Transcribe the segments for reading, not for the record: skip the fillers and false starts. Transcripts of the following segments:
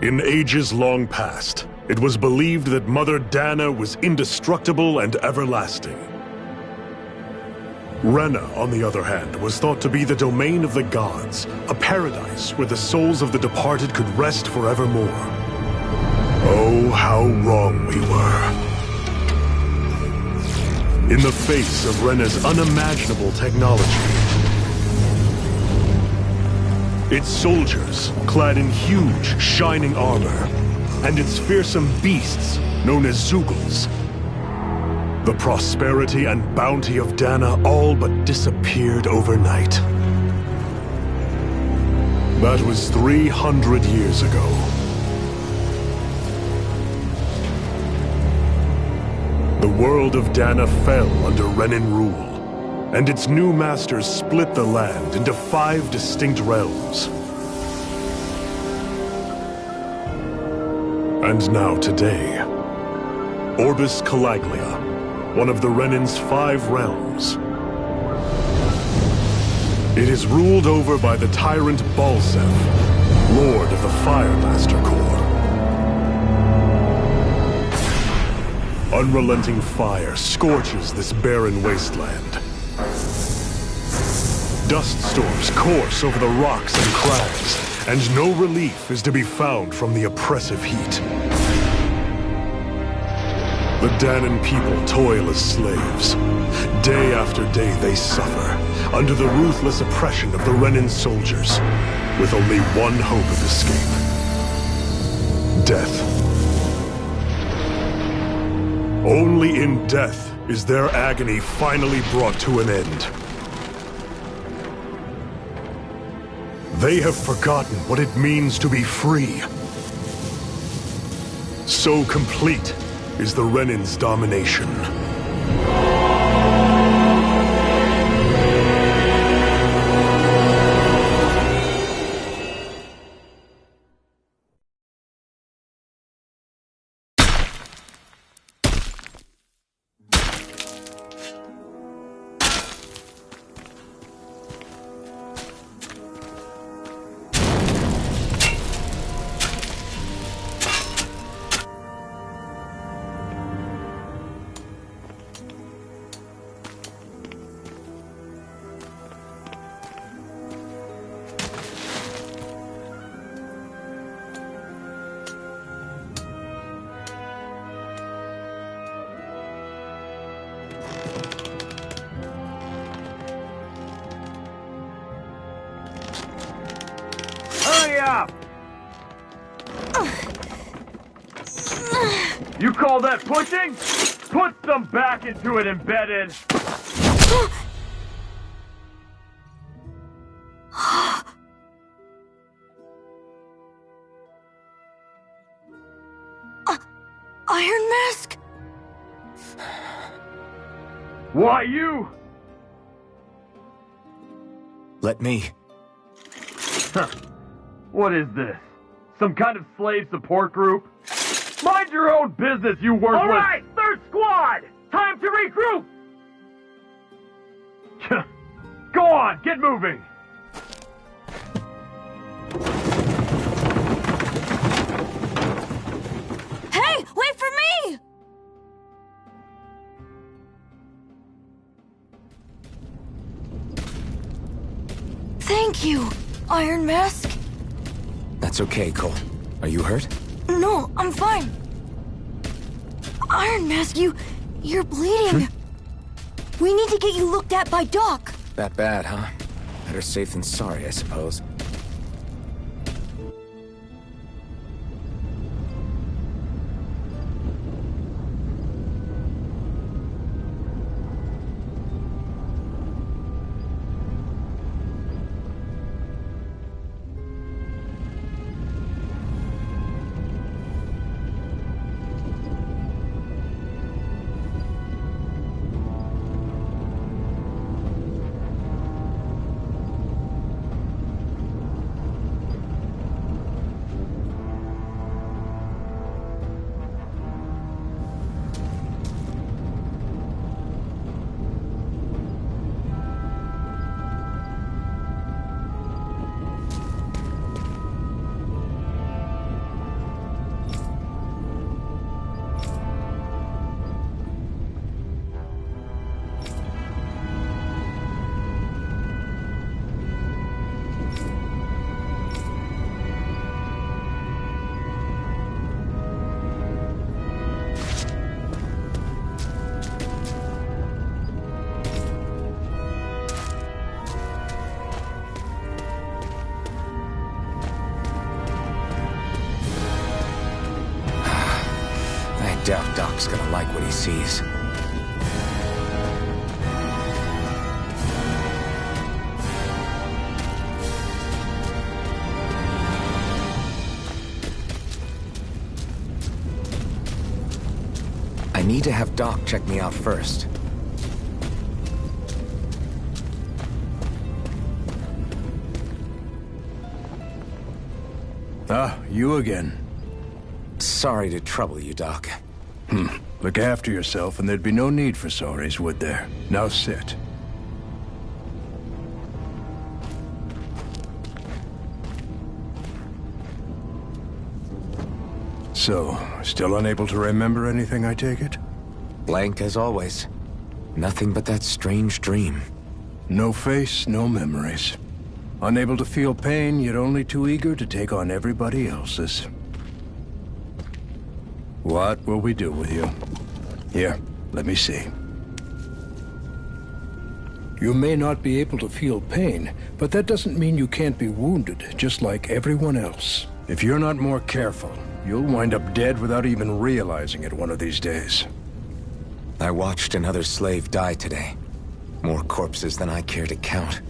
In ages long past, it was believed that Mother Dana was indestructible and everlasting. Renna, on the other hand, was thought to be the domain of the gods, a paradise where the souls of the departed could rest forevermore. Oh, how wrong we were. In the face of Renna's unimaginable technology, its soldiers, clad in huge, shining armor, and its fearsome beasts, known as Zeugles, the prosperity and bounty of Dana all but disappeared overnight. That was 300 years ago. The world of Dana fell under Renan rule, and its new masters split the land into 5 distinct realms. And now today, Orbis Calaglia, one of the Renan's 5 realms. It is ruled over by the tyrant Balseph, Lord of the Firemaster Corps. Unrelenting fire scorches this barren wasteland. Dust storms course over the rocks and crags, and no relief is to be found from the oppressive heat. The Danan people toil as slaves. Day after day they suffer, under the ruthless oppression of the Renan soldiers, with only one hope of escape: death. Only in death is their agony finally brought to an end. They have forgotten what it means to be free. So complete is the Renan's domination. You call that pushing? Put some back into it, embedded! Iron Mask? Why you? Let me. Huh. What is this? Some kind of slave support group? Mind your own business, you worthless— All right, 3rd Squad! Time to regroup! Go on, get moving! Hey, wait for me! Thank you, Iron Mask. That's okay, Cole. Are you hurt? No, I'm fine. Iron Mask, you're bleeding. We need to get you looked at by Doc. That bad, huh? Better safe than sorry, I suppose. Doc's gonna like what he sees. I need to have Doc check me out first. Ah, you again. Sorry to trouble you, Doc. Look after yourself and there'd be no need for sorries, would there? Now sit. So, still unable to remember anything, I take it? Blank as always. Nothing but that strange dream. No face, no memories. Unable to feel pain, yet only too eager to take on everybody else's. What will we do with you? Here, let me see. You may not be able to feel pain, but that doesn't mean you can't be wounded, just like everyone else. If you're not more careful, you'll wind up dead without even realizing it one of these days. I watched another slave die today. More corpses than I care to count.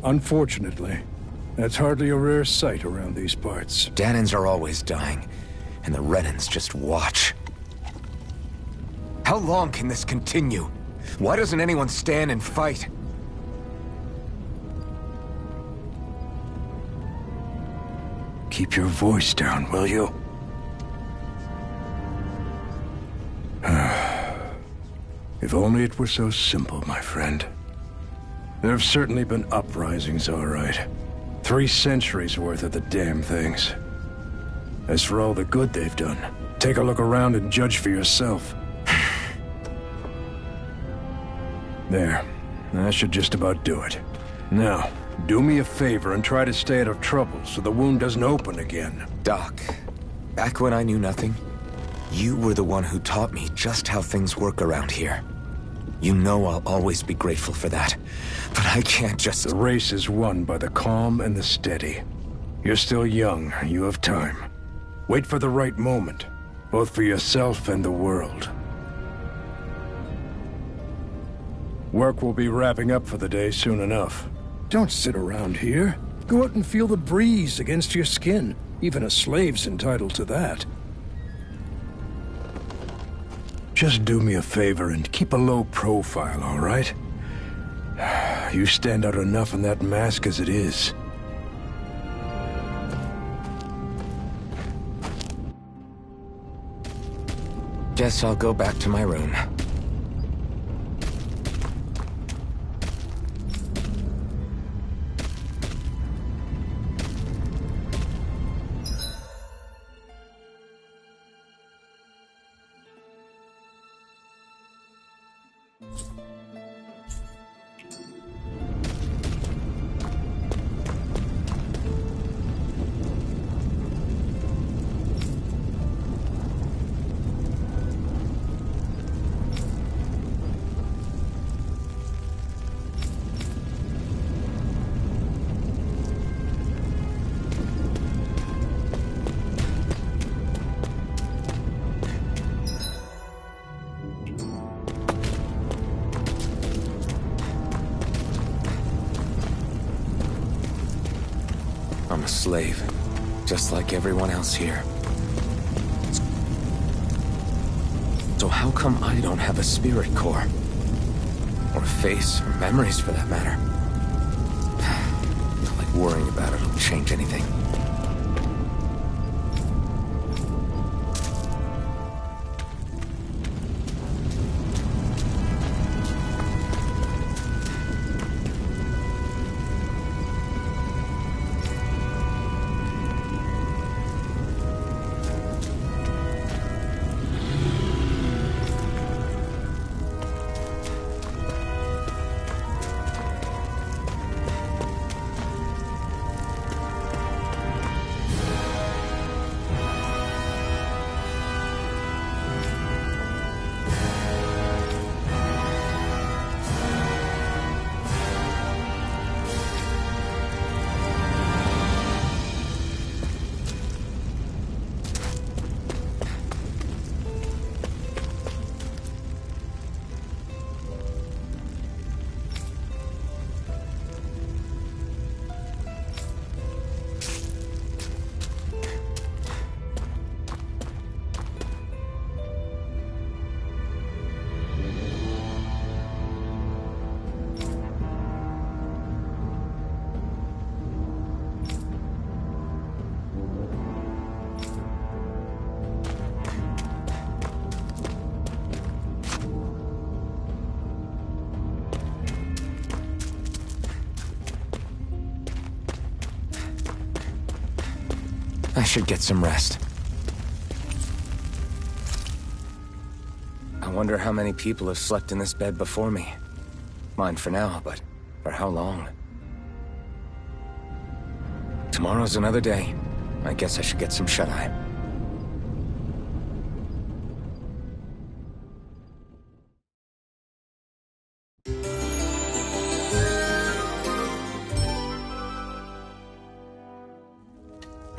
Unfortunately, that's hardly a rare sight around these parts. Dahnans are always dying, and the Renans just watch. How long can this continue? Why doesn't anyone stand and fight? Keep your voice down, will you? If only it were so simple, my friend. There have certainly been uprisings, all right. 3 centuries worth of the damn things. As for all the good they've done, take a look around and judge for yourself. There. That should just about do it. Now, do me a favor and try to stay out of trouble so the wound doesn't open again. Doc, back when I knew nothing, you were the one who taught me just how things work around here. You know I'll always be grateful for that. But I can't just... The race is won by the calm and the steady. You're still young. You have time. Wait for the right moment, both for yourself and the world. Work will be wrapping up for the day soon enough. Don't sit around here. Go out and feel the breeze against your skin. Even a slave's entitled to that. Just do me a favor and keep a low profile, all right? You stand out enough in that mask as it is. Guess I'll go back to my room. I'm a slave, just like everyone else here. So how come I don't have a spirit core? Or a face, or memories for that matter? Not like worrying about it will change anything. I should get some rest. I wonder how many people have slept in this bed before me. Mine for now, but for how long? Tomorrow's another day. I guess I should get some shut-eye.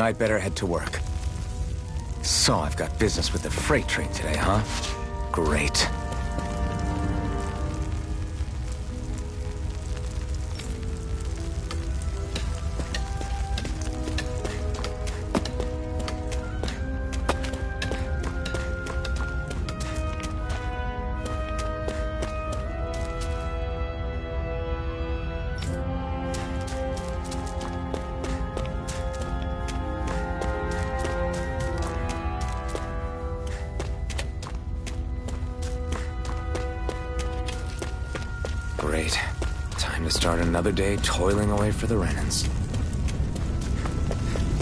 I'd better head to work. So I've got business with the freight train today, huh? Great. Great. Time to start another day toiling away for the Renans.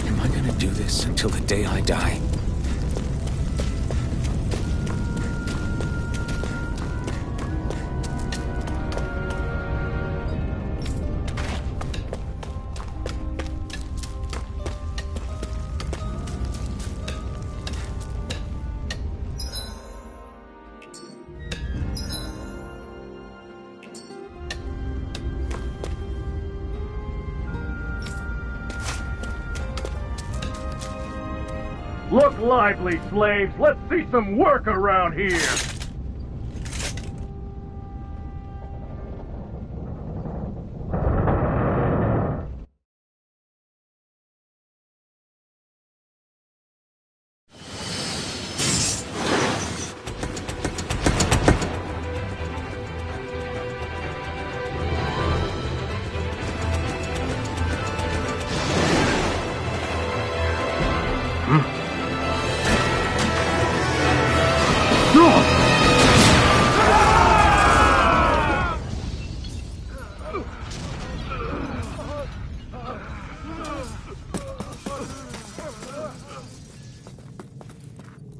Am I gonna do this until the day I die? Look lively, slaves! Let's see some work around here!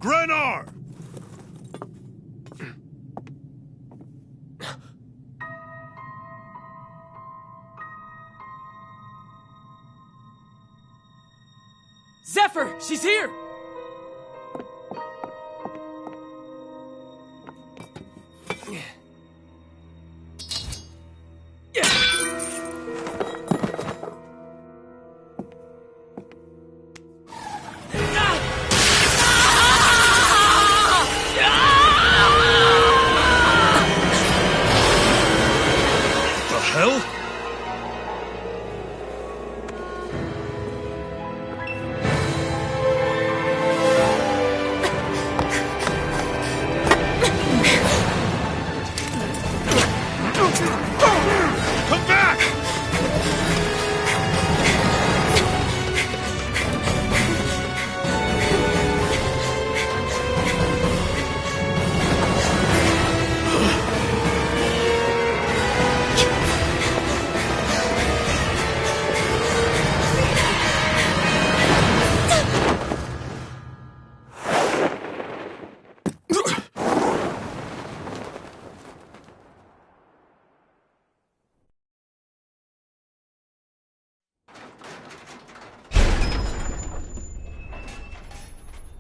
Grenar! Zephyr! She's here! The hell? Come back!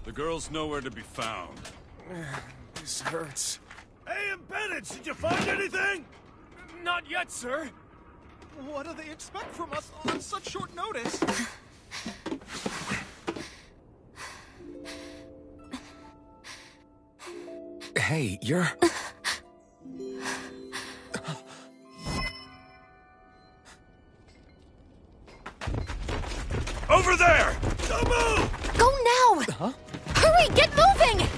The girl's nowhere to be found. This hurts. Hey, Embedded, did you find anything? Not yet, sir. What do they expect from us on such short notice? Hey, you're... Over there! Don't move! Go now! Huh? Hurry, get moving!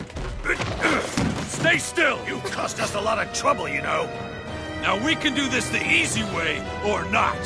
Stay still! You caused us a lot of trouble, you know. Now we can do this the easy way, or not.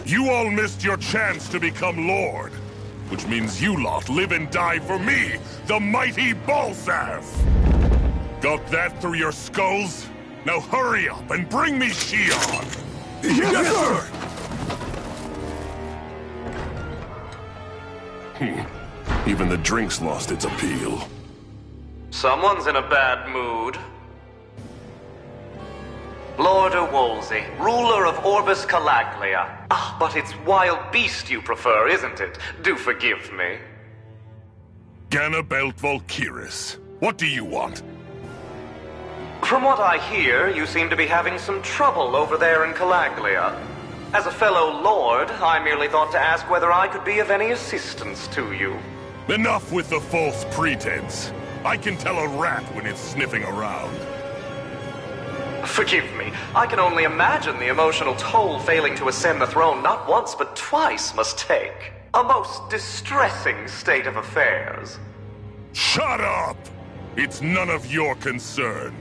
You all missed your chance to become Lord. Which means you lot live and die for me, the mighty Balsath! Got that through your skulls? Now hurry up and bring me Shion! Yes, sir! Even the drink's lost its appeal. Someone's in a bad mood. Lord Wolsey, ruler of Orbis Calaglia. Ah, but it's wild beast you prefer, isn't it? Do forgive me. Ganabelt Volkiris, what do you want? From what I hear, you seem to be having some trouble over there in Calaglia. As a fellow lord, I merely thought to ask whether I could be of any assistance to you. Enough with the false pretense. I can tell a rat when it's sniffing around. Forgive me, I can only imagine the emotional toll failing to ascend the throne not once but twice must take. A most distressing state of affairs. Shut up! It's none of your concern.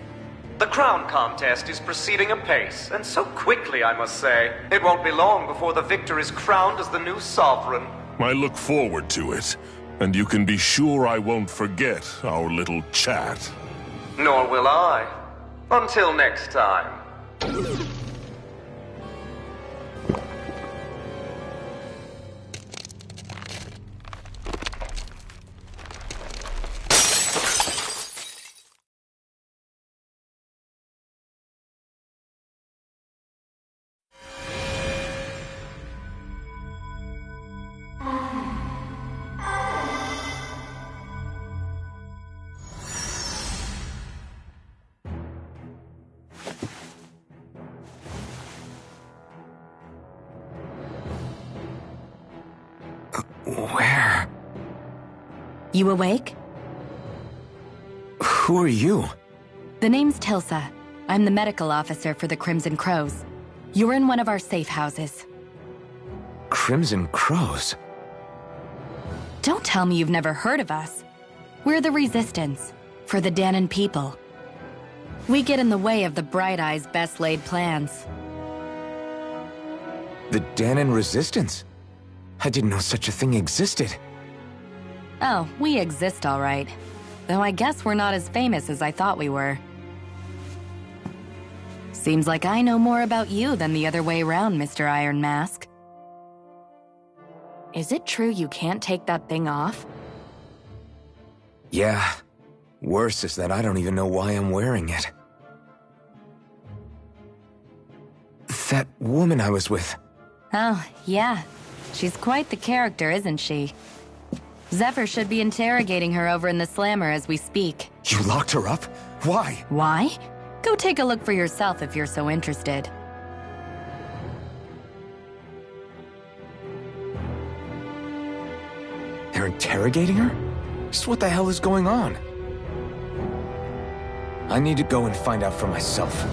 The crown contest is proceeding apace, and so quickly, I must say. It won't be long before the victor is crowned as the new sovereign. I look forward to it, and you can be sure I won't forget our little chat. Nor will I. Until next time. Where? You awake? Who are you? The name's Tilsa. I'm the medical officer for the Crimson Crows. You're in one of our safe houses. Crimson Crows? Don't tell me you've never heard of us. We're the Resistance, for the Dahnan people. We get in the way of the Bright Eye's best-laid plans. The Dahnan Resistance? I didn't know such a thing existed. Oh, we exist all right. Though I guess we're not as famous as I thought we were. Seems like I know more about you than the other way around, Mr. Iron Mask. Is it true you can't take that thing off? Yeah. Worse is that I don't even know why I'm wearing it. That woman I was with. Oh, yeah. She's quite the character, isn't she? Zephyr should be interrogating her over in the Slammer as we speak. You locked her up? Why? Why? Go take a look for yourself if you're so interested. They're interrogating her? Just what the hell is going on? I need to go and find out for myself.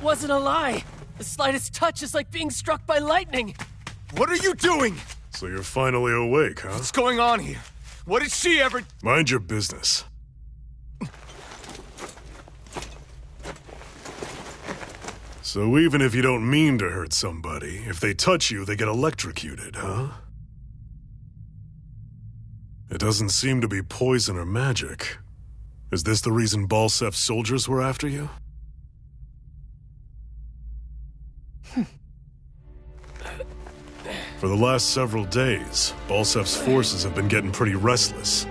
wasn't a lie. The slightest touch is like being struck by lightning. What are you doing? So you're finally awake, huh? What's going on here? What did she ever... Mind your business. So even if you don't mean to hurt somebody, if they touch you, they get electrocuted, huh? It doesn't seem to be poison or magic. Is this the reason Balsef's soldiers were after you? For the last several days, Balsef's forces have been getting pretty restless.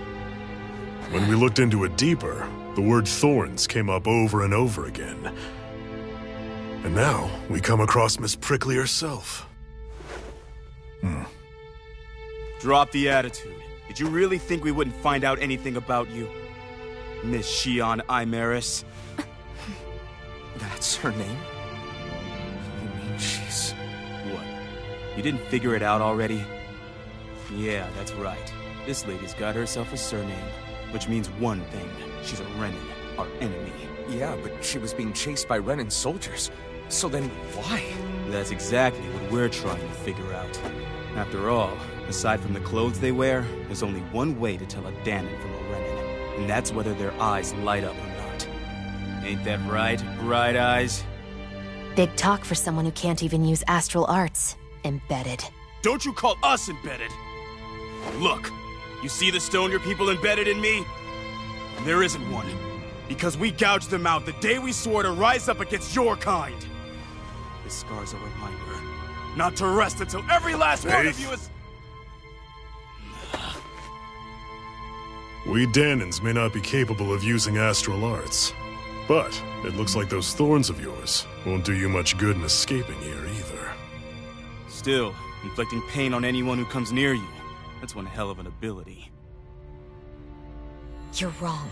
When we looked into it deeper, the word thorns came up over and over again. And now, we come across Miss Prickly herself. Drop the attitude. Did you really think we wouldn't find out anything about you? Miss Shion Imaris? That's her name? You mean she's... What? You didn't figure it out already? Yeah, that's right. This lady's got herself a surname, which means one thing. She's a Renan, our enemy. Yeah, but she was being chased by Renan's soldiers. So then, why? That's exactly what we're trying to figure out. After all, aside from the clothes they wear, there's only one way to tell a Danon from a Renan, and that's whether their eyes light up or not. Ain't that right, Bright Eyes? Big talk for someone who can't even use astral arts. Embedded. Don't you call us embedded! Look, you see the stone your people embedded in me? There isn't one. Because we gouged them out the day we swore to rise up against your kind. This scar's a reminder, not to rest until every last one of you is... We Danons may not be capable of using astral arts, but it looks like those thorns of yours won't do you much good in escaping here either. Still, inflicting pain on anyone who comes near you, that's one hell of an ability. You're wrong.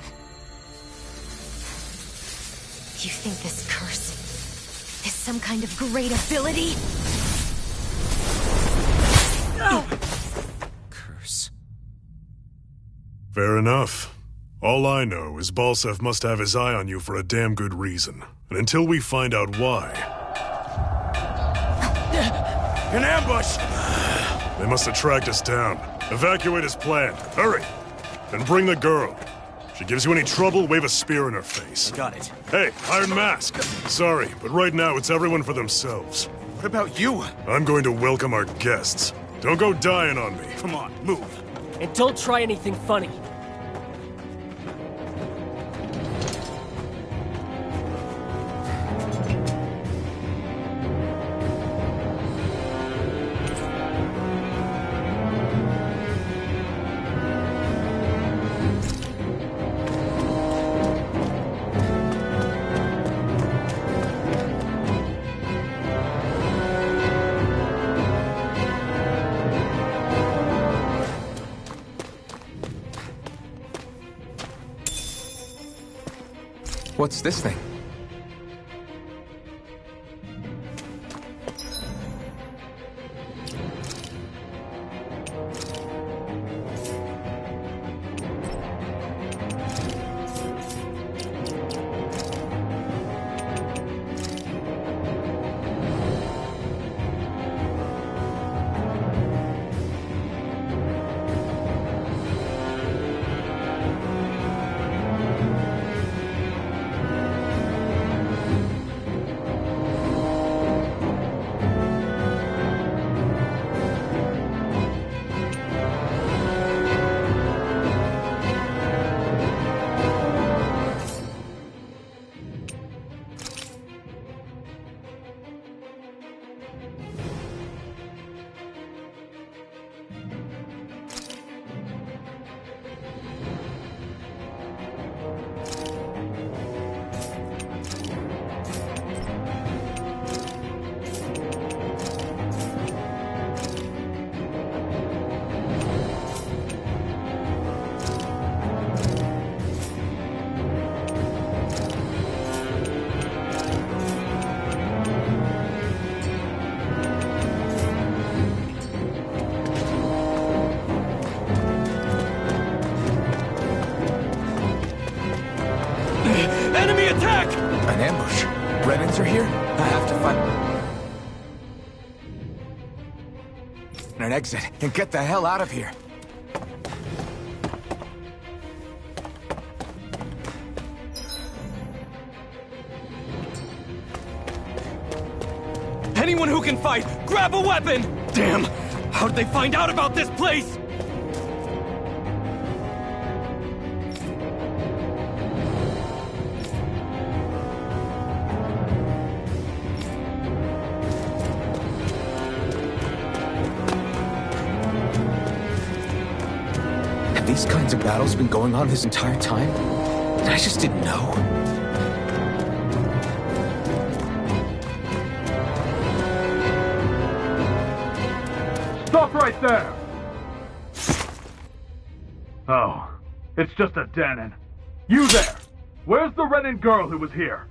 You think this curse is some kind of great ability? No! Curse. Fair enough. All I know is Balsef must have his eye on you for a damn good reason. And until we find out why... An ambush! They must have tracked us down. Evacuate as planned. Hurry! And bring the girl. She gives you any trouble, wave a spear in her face. I got it. Hey, Iron Mask. Sorry, but right now it's everyone for themselves. What about you? I'm going to welcome our guests. Don't go dying on me. Come on, move. And don't try anything funny. What's this thing? Enemy attack! An ambush. Renans are here? I have to find an exit and get the hell out of here. Anyone who can fight, grab a weapon! Damn! How'd they find out about this place? Have these kinds of battles been going on this entire time? I just didn't know. Stop right there! Oh, it's just a Dahnan. You there! Where's the Renan girl who was here?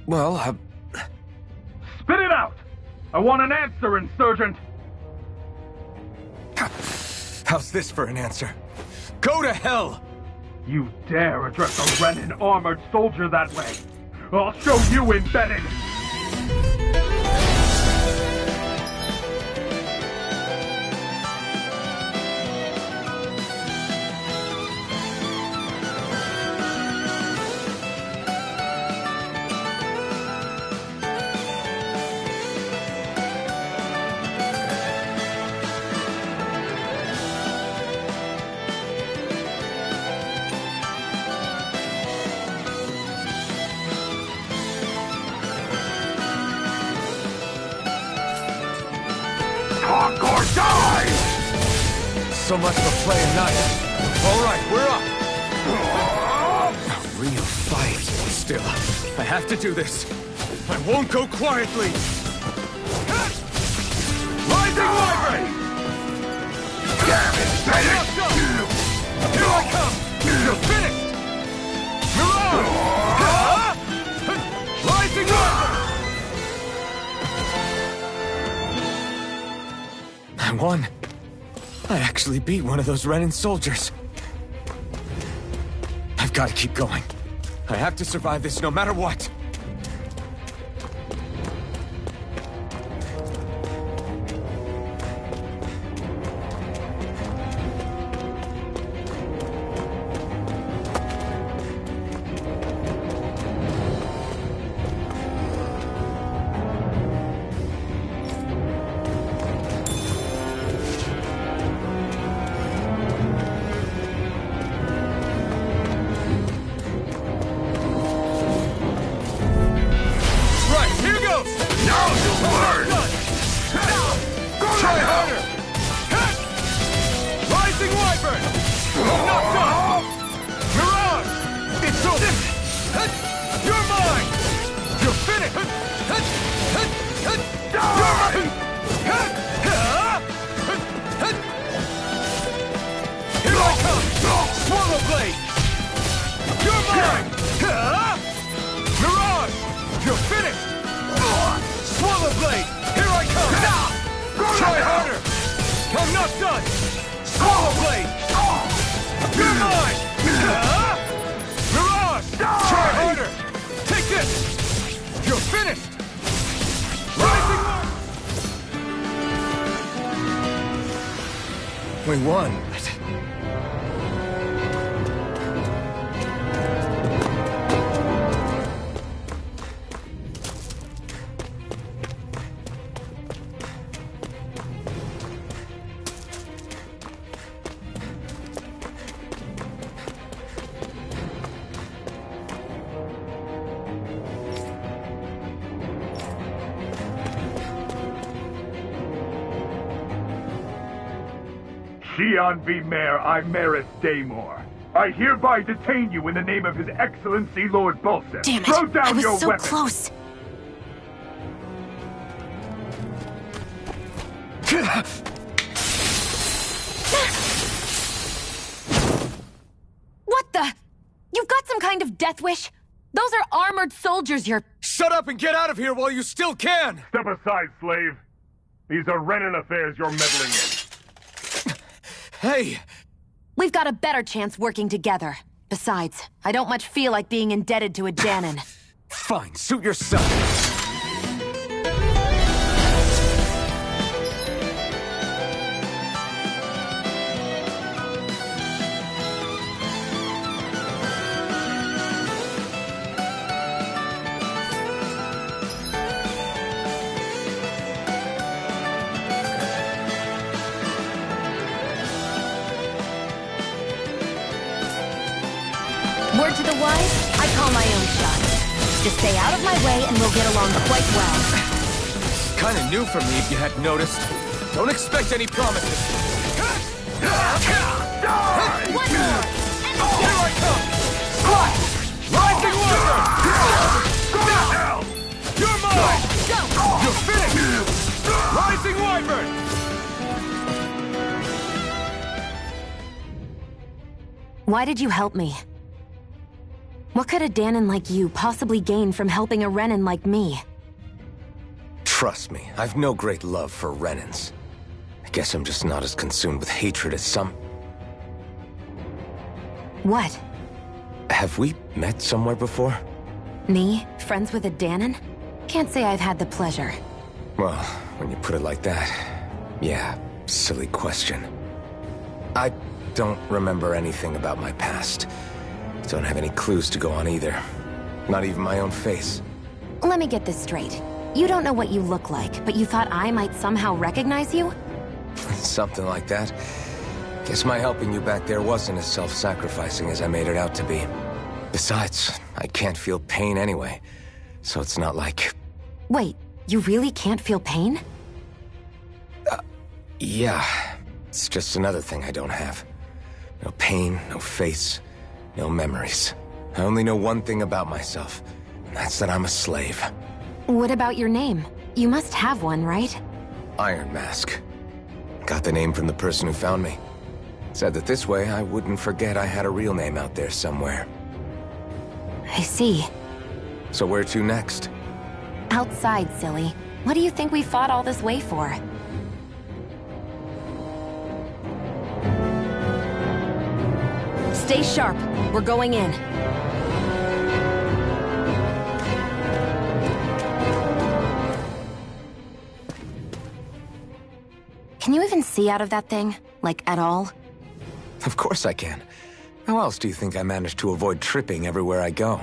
Well, Spit it out! I want an answer, Insurgent! How's this for an answer? Go to hell! You dare address a Renan armored soldier that way? I'll show you embedded! Talk or die! So much for playing nice. All right, we're up. A real fight. Still, I have to do this. I won't go quietly. Rising Wyvern! Damn it, Bennett! Here I come! You're finished! Mirage! Rising Wyvern! I won. I actually beat one of those Renan soldiers. I've got to keep going. I have to survive this no matter what. We won. Xian V. Mayor Imaris Daymore. I hereby detain you in the name of His Excellency Lord Bolson. Damn it! Throw down I was your so weapon. close. What the? You've got some kind of death wish? Those are armored soldiers you're... Shut up and get out of here while you still can! Step aside, slave. These are Renan affairs you're meddling in. Hey! We've got a better chance working together. Besides, I don't much feel like being indebted to a Dahnan. Fine, suit yourself. Word to the wise, I call my own shot. Just stay out of my way and we'll get along quite well. Kinda new for me if you hadn't noticed. Don't expect any promises. One more! Here I come! Squat! Rising Wyvern! You're mine! Go! You're finished! Rising Wyvern! Why did you help me? What could a Dahnan like you possibly gain from helping a Renan like me? Trust me, I've no great love for Renans. I guess I'm just not as consumed with hatred as some... What? Have we met somewhere before? Me? Friends with a Dahnan? Can't say I've had the pleasure. Well, when you put it like that, yeah, silly question. I don't remember anything about my past. Don't have any clues to go on either. Not even my own face. Let me get this straight. You don't know what you look like, but you thought I might somehow recognize you? Something like that. Guess my helping you back there wasn't as self-sacrificing as I made it out to be. Besides, I can't feel pain anyway, so it's not like... Wait, you really can't feel pain? Yeah. It's just another thing I don't have. No pain, no face, no memories. I only know one thing about myself, and that's that I'm a slave. What about your name? You must have one, right? Iron Mask. Got the name from the person who found me. Said that this way I wouldn't forget I had a real name out there somewhere. I see. So where to next? Outside, silly. What do you think we fought all this way for? Stay sharp. We're going in. Can you even see out of that thing? Like, at all? Of course I can. How else do you think I managed to avoid tripping everywhere I go?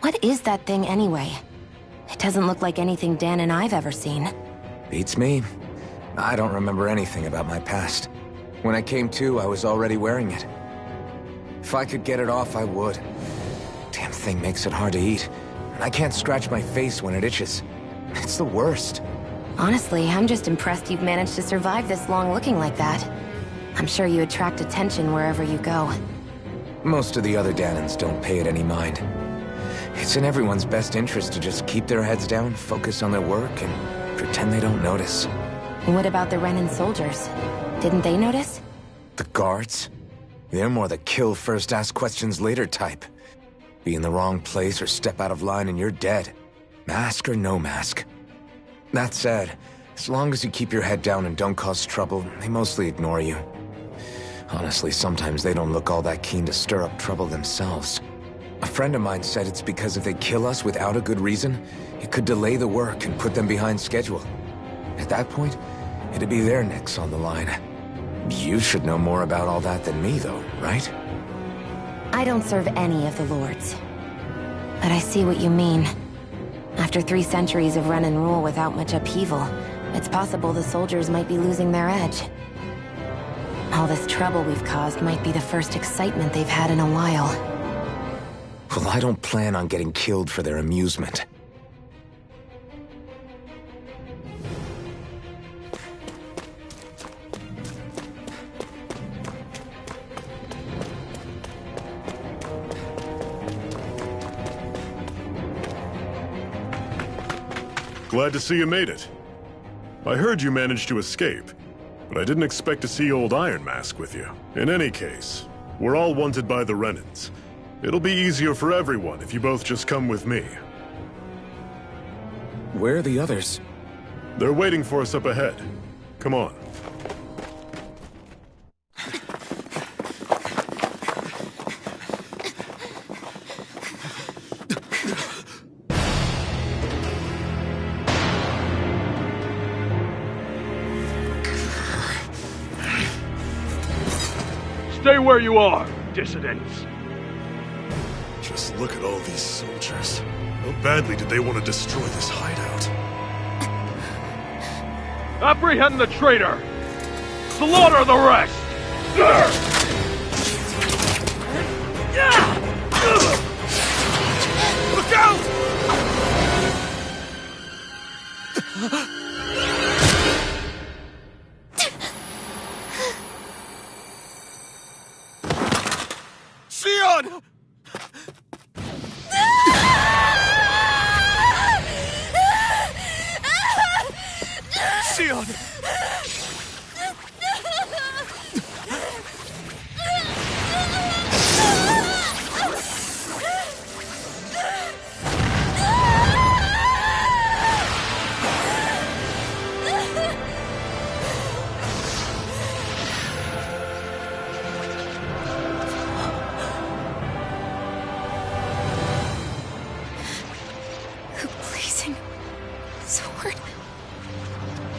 What is that thing anyway? It doesn't look like anything Dahnan I've ever seen. Beats me. I don't remember anything about my past. When I came to, I was already wearing it. If I could get it off, I would. Damn thing makes it hard to eat. And I can't scratch my face when it itches. It's the worst. Honestly, I'm just impressed you've managed to survive this long looking like that. I'm sure you attract attention wherever you go. Most of the other Dahnans don't pay it any mind. It's in everyone's best interest to just keep their heads down, focus on their work, and pretend they don't notice. What about the Renan soldiers? Didn't they notice? The guards? They're more the kill first, ask questions later type. Be in the wrong place or step out of line and you're dead. Mask or no mask. That said, as long as you keep your head down and don't cause trouble, they mostly ignore you. Honestly, sometimes they don't look all that keen to stir up trouble themselves. A friend of mine said it's because if they kill us without a good reason, it could delay the work and put them behind schedule. At that point, it'd be their necks on the line. You should know more about all that than me, though, right? I don't serve any of the lords. But I see what you mean. After 3 centuries of Renan rule without much upheaval, it's possible the soldiers might be losing their edge. All this trouble we've caused might be the first excitement they've had in a while. Well, I don't plan on getting killed for their amusement. Glad to see you made it. I heard you managed to escape, but I didn't expect to see old Iron Mask with you. In any case, we're all wanted by the Renans. It'll be easier for everyone if you both just come with me. Where are the others? They're waiting for us up ahead. Come on. Stay where you are, dissidents. Just look at all these soldiers. How badly did they want to destroy this hideout? Apprehend the traitor! Slaughter the rest! Look out! Sion! Sion! Blazing sword.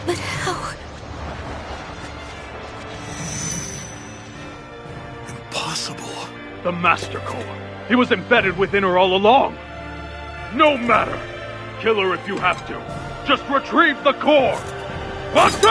But how? Impossible. The Master Core. He was embedded within her all along. No matter. Kill her if you have to. Just retrieve the core. Faster!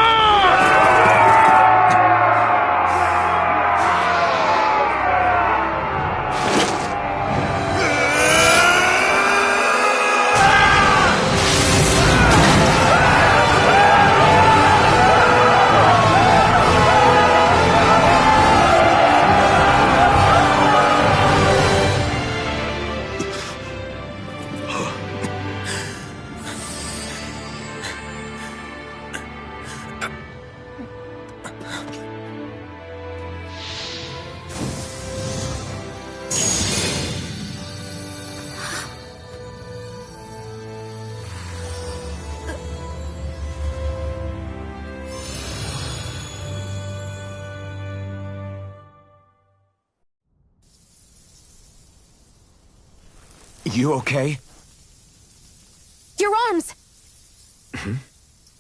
You okay? Your arms!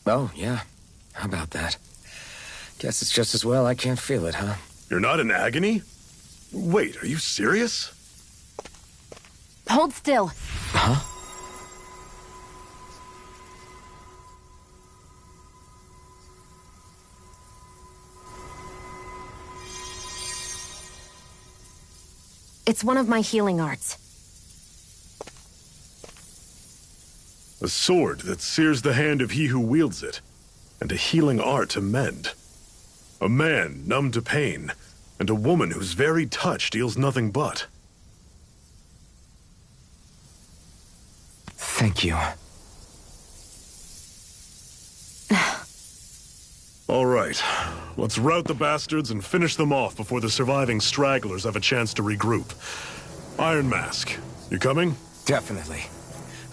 Oh, yeah. How about that? Guess it's just as well I can't feel it, huh? You're not in agony? Wait, are you serious? Hold still. Huh? It's one of my healing arts. A sword that sears the hand of he who wields it, and a healing art to mend. A man numb to pain, and a woman whose very touch deals nothing but. Thank you. All right, let's rout the bastards and finish them off before the surviving stragglers have a chance to regroup. Iron Mask, you coming? Definitely.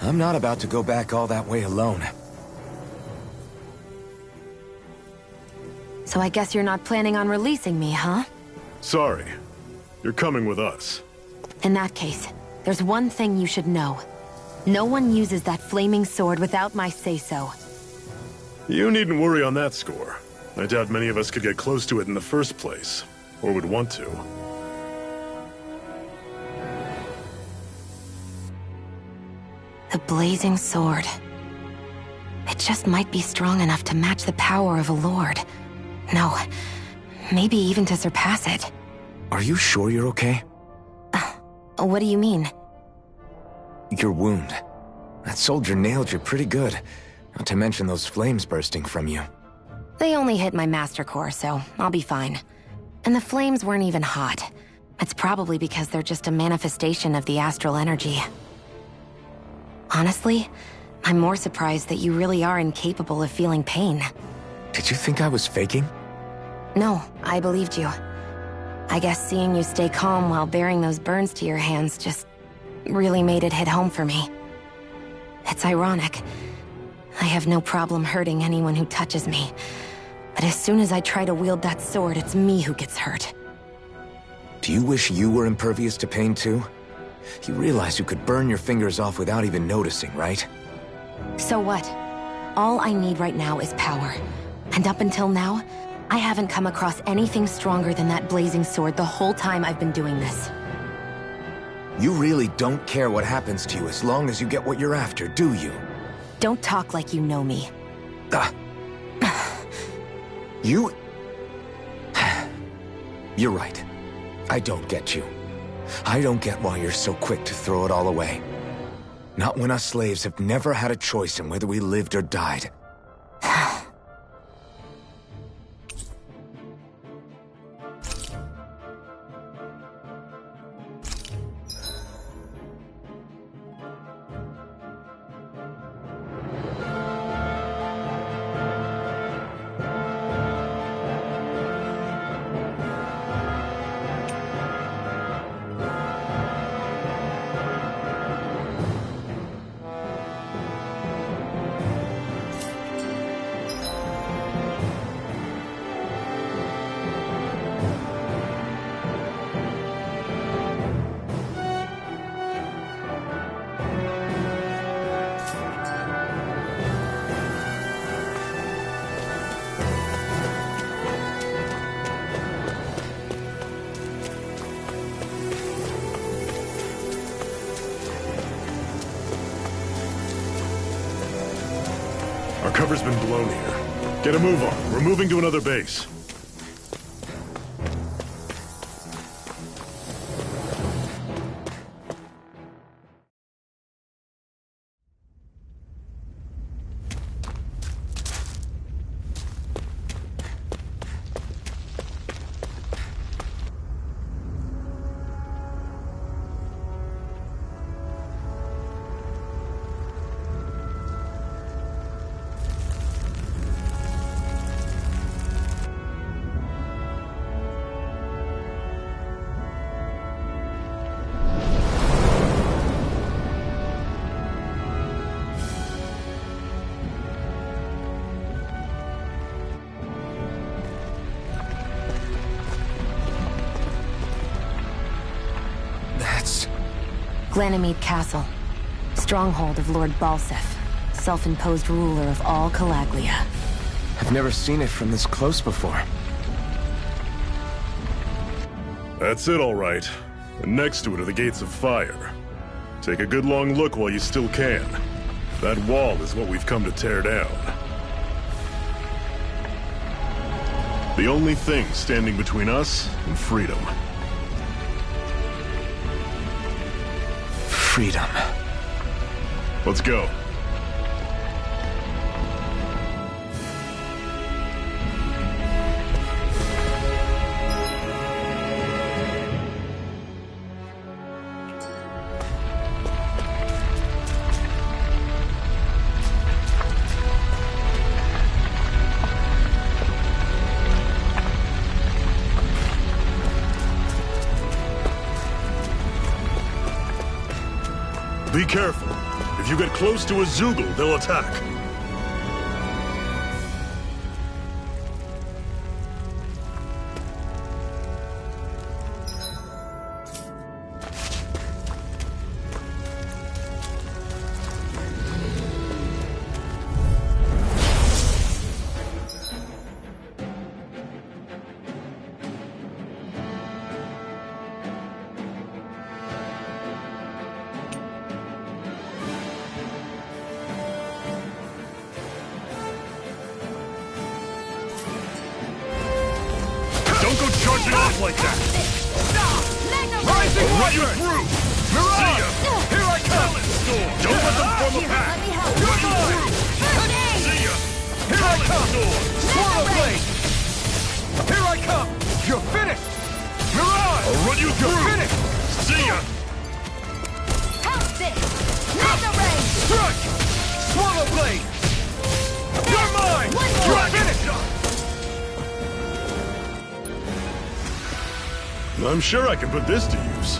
I'm not about to go back all that way alone. So I guess you're not planning on releasing me, huh? Sorry. You're coming with us. In that case, there's one thing you should know. No one uses that flaming sword without my say-so. You needn't worry on that score. I doubt many of us could get close to it in the first place, or would want to. The blazing sword. It just might be strong enough to match the power of a lord. No, maybe even to surpass it. Are you sure you're okay? What do you mean? Your wound. That soldier nailed you pretty good. Not to mention those flames bursting from you. They only hit my Master Core, so I'll be fine. And the flames weren't even hot. It's probably because they're just a manifestation of the astral energy. Honestly, I'm more surprised that you really are incapable of feeling pain. Did you think I was faking? No, I believed you. I guess seeing you stay calm while bearing those burns to your hands just really made it hit home for me. It's ironic. I have no problem hurting anyone who touches me. But as soon as I try to wield that sword, it's me who gets hurt. Do you wish you were impervious to pain too? You realize you could burn your fingers off without even noticing, right? So what? All I need right now is power. And up until now, I haven't come across anything stronger than that blazing sword the whole time I've been doing this. You really don't care what happens to you as long as you get what you're after, do you? Don't talk like you know me. You... You're right. I don't get you. I don't get why you're so quick to throw it all away. Not when us slaves have never had a choice in whether we lived or died. Our cover's been blown here. Get a move on. We're moving to another base. Glanimede Castle, stronghold of Lord Balseph, self-imposed ruler of all Calaglia. I've never seen it from this close before. That's it, all right. And next to it are the Gates of Fire. Take a good long look while you still can. That wall is what we've come to tear down. The only thing standing between us and freedom. Freedom. Let's go. Be careful. If you get close to a Zeugle, they'll attack. Don't go charging off like that! Rising Run you through! Mirage! See ya! Here I come! Don't let them form a pack! Run you through! See ya! Here I come! Swirl Blade! Here I come! You're finished! Mirage! I'll run you through! You're finished! See ya! Pounce this! Mega Ray! Strike! Swallow Blade! You're mine! You're finished! I'm sure I can put this to use.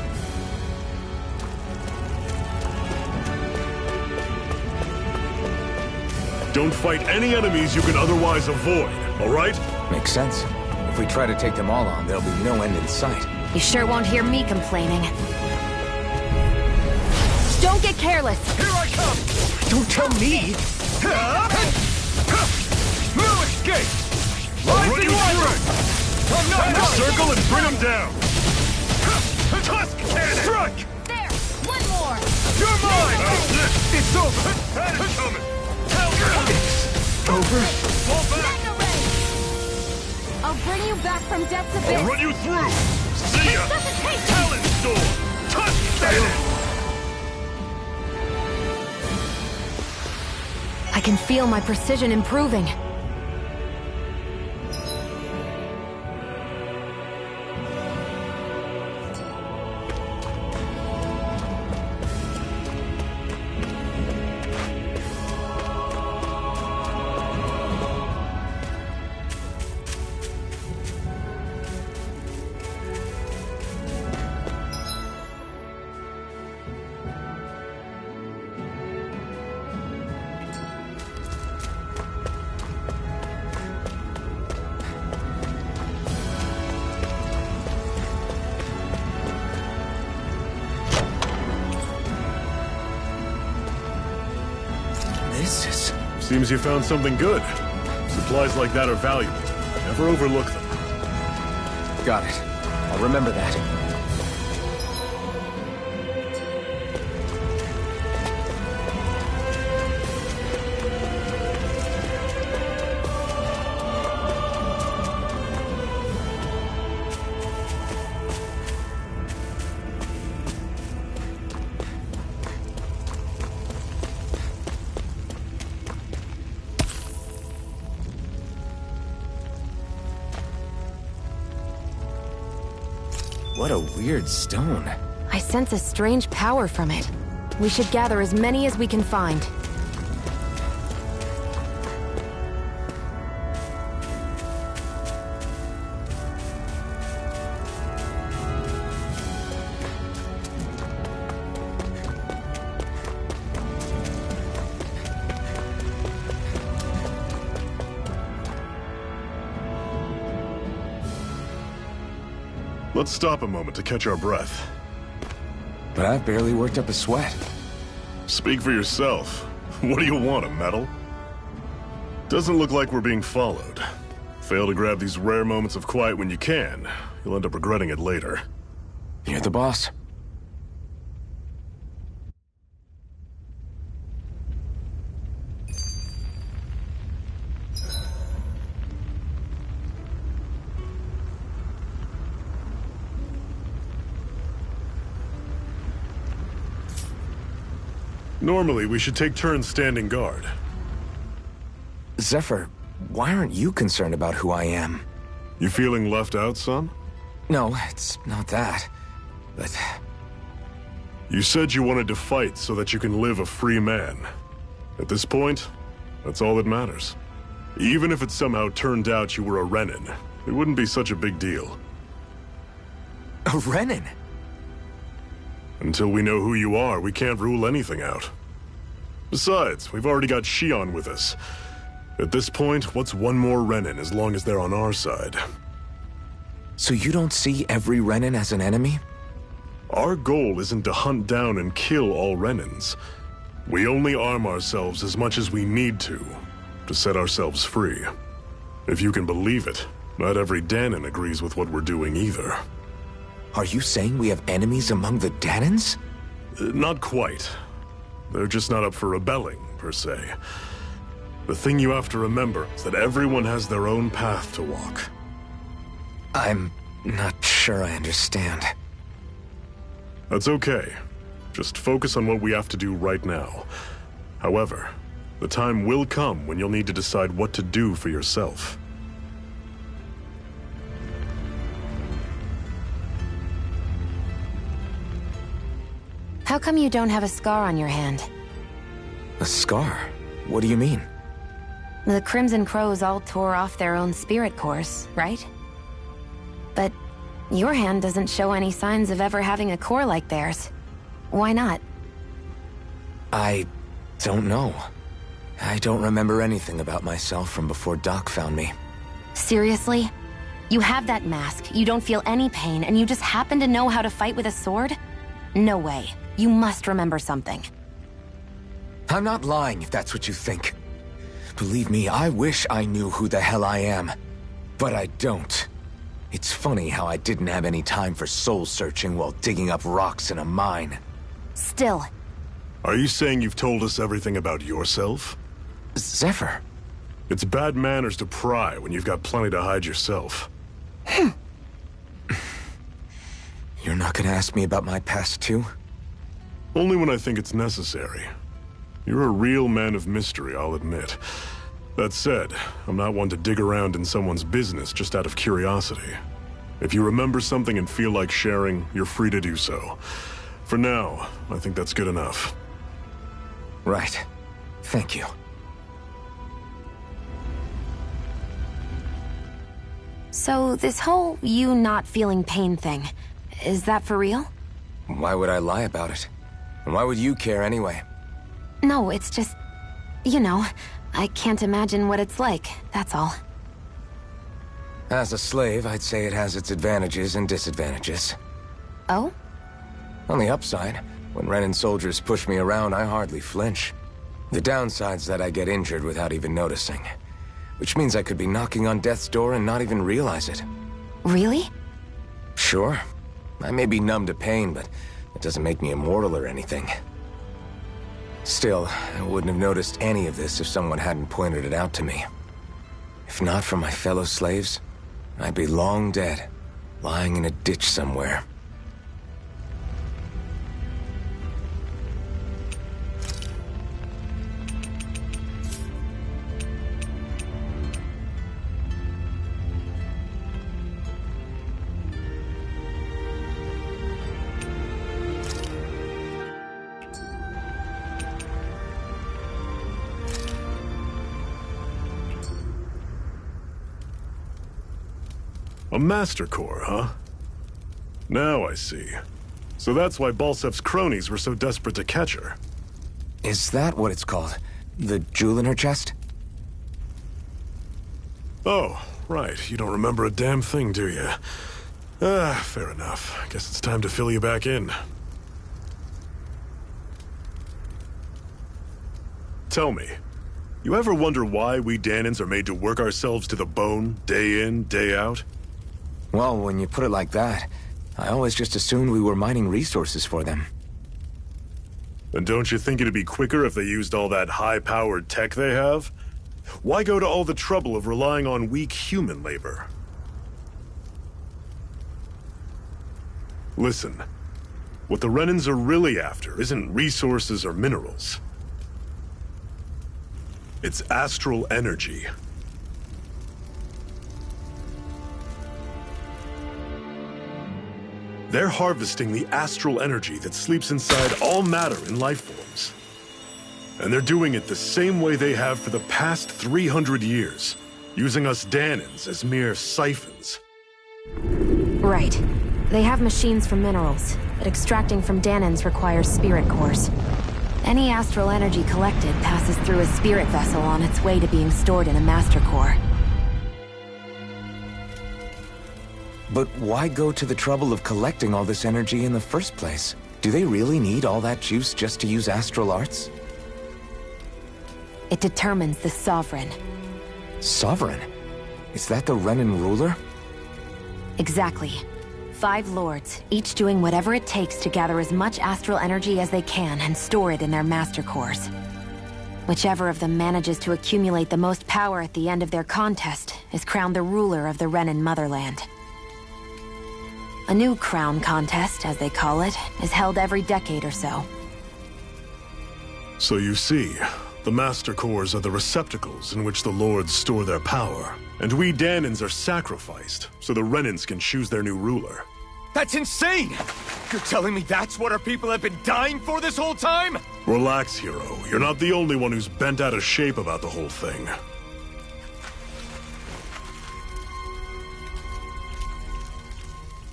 Don't fight any enemies you can otherwise avoid, all right? Makes sense. If we try to take them all on, there'll be no end in sight. You sure won't hear me complaining. Don't get careless! Here I come! Don't tell me! No escape! I'll run you through! Oh, no, no. Circle and bring him down! Tusk cannon! Strike! There! One more! You're mine! That's it! It's over! Cannon coming! It's over? Fall back! Mega ray! I'll bring you back from death's abyss! I'll run you through! See ya! Resuscitation! Talon Storm! Tusk cannon! I can feel my precision improving. Seems you found something good. Supplies like that are valuable. Never overlook them. Got it. I'll remember that. What a weird stone. I sense a strange power from it. We should gather as many as we can find. Let's stop a moment to catch our breath. But I've barely worked up a sweat. Speak for yourself. What do you want, a medal? Doesn't look like we're being followed. Fail to grab these rare moments of quiet when you can. You'll end up regretting it later. You're the boss. Normally, we should take turns standing guard. Zephyr, why aren't you concerned about who I am? You feeling left out, son? No, it's not that. But... You said you wanted to fight so that you can live a free man. At this point, that's all that matters. Even if it somehow turned out you were a Renin, it wouldn't be such a big deal. A Renin? Until we know who you are, we can't rule anything out. Besides, we've already got Shion with us. At this point, what's one more Renin as long as they're on our side? So you don't see every Renin as an enemy? Our goal isn't to hunt down and kill all Renins. We only arm ourselves as much as we need to set ourselves free. If you can believe it, not every Dahnan agrees with what we're doing either. Are you saying we have enemies among the Dahnans? Not quite. They're just not up for rebelling, per se. The thing you have to remember is that everyone has their own path to walk. I'm not sure I understand. That's okay. Just focus on what we have to do right now. However, the time will come when you'll need to decide what to do for yourself. How come you don't have a scar on your hand? A scar? What do you mean? The Crimson Crows all tore off their own spirit cores, right? But your hand doesn't show any signs of ever having a core like theirs. Why not? I don't know. I don't remember anything about myself from before Doc found me. Seriously? You have that mask, you don't feel any pain, and you just happen to know how to fight with a sword? No way. You must remember something. I'm not lying if that's what you think. Believe me, I wish I knew who the hell I am. But I don't. It's funny how I didn't have any time for soul-searching while digging up rocks in a mine. Still. Are you saying you've told us everything about yourself? Zephyr. It's bad manners to pry when you've got plenty to hide yourself. You're not gonna ask me about my past, too? Only when I think it's necessary. You're a real man of mystery, I'll admit. That said, I'm not one to dig around in someone's business just out of curiosity. If you remember something and feel like sharing, you're free to do so. For now, I think that's good enough. Right. Thank you. So, this whole you not feeling pain thing, is that for real? Why would I lie about it? And why would you care anyway? No, it's just... you know, I can't imagine what it's like, that's all. As a slave, I'd say it has its advantages and disadvantages. Oh? On the upside, when Renan soldiers push me around, I hardly flinch. The downside's that I get injured without even noticing. Which means I could be knocking on death's door and not even realize it. Really? Sure. I may be numb to pain, but it doesn't make me immortal or anything. Still, I wouldn't have noticed any of this if someone hadn't pointed it out to me. If not for my fellow slaves, I'd be long dead, lying in a ditch somewhere. A Master Core, huh? Now I see. So that's why Balsef's cronies were so desperate to catch her. Is that what it's called? The jewel in her chest? Oh, right. You don't remember a damn thing, do you? Fair enough. Guess it's time to fill you back in. Tell me, you ever wonder why we Dahnans are made to work ourselves to the bone, day in, day out? Well, when you put it like that, I always just assumed we were mining resources for them. And don't you think it'd be quicker if they used all that high-powered tech they have? Why go to all the trouble of relying on weak human labor? Listen, what the Renans are really after isn't resources or minerals. It's astral energy. They're harvesting the astral energy that sleeps inside all matter in life forms. And they're doing it the same way they have for the past 300 years, using us Dahnans as mere siphons. Right. They have machines for minerals, but extracting from Dahnans requires spirit cores. Any astral energy collected passes through a spirit vessel on its way to being stored in a Master Core. But why go to the trouble of collecting all this energy in the first place? Do they really need all that juice just to use astral arts? It determines the Sovereign. Sovereign? Is that the Renan ruler? Exactly. 5 lords, each doing whatever it takes to gather as much astral energy as they can and store it in their Master Cores. Whichever of them manages to accumulate the most power at the end of their contest is crowned the ruler of the Renan motherland. A new crown contest, as they call it, is held every decade or so. So you see, the Master Cores are the receptacles in which the Lords store their power. And we Dahnans are sacrificed, so the Renans can choose their new ruler. That's insane! You're telling me that's what our people have been dying for this whole time? Relax, hero. You're not the only one who's bent out of shape about the whole thing.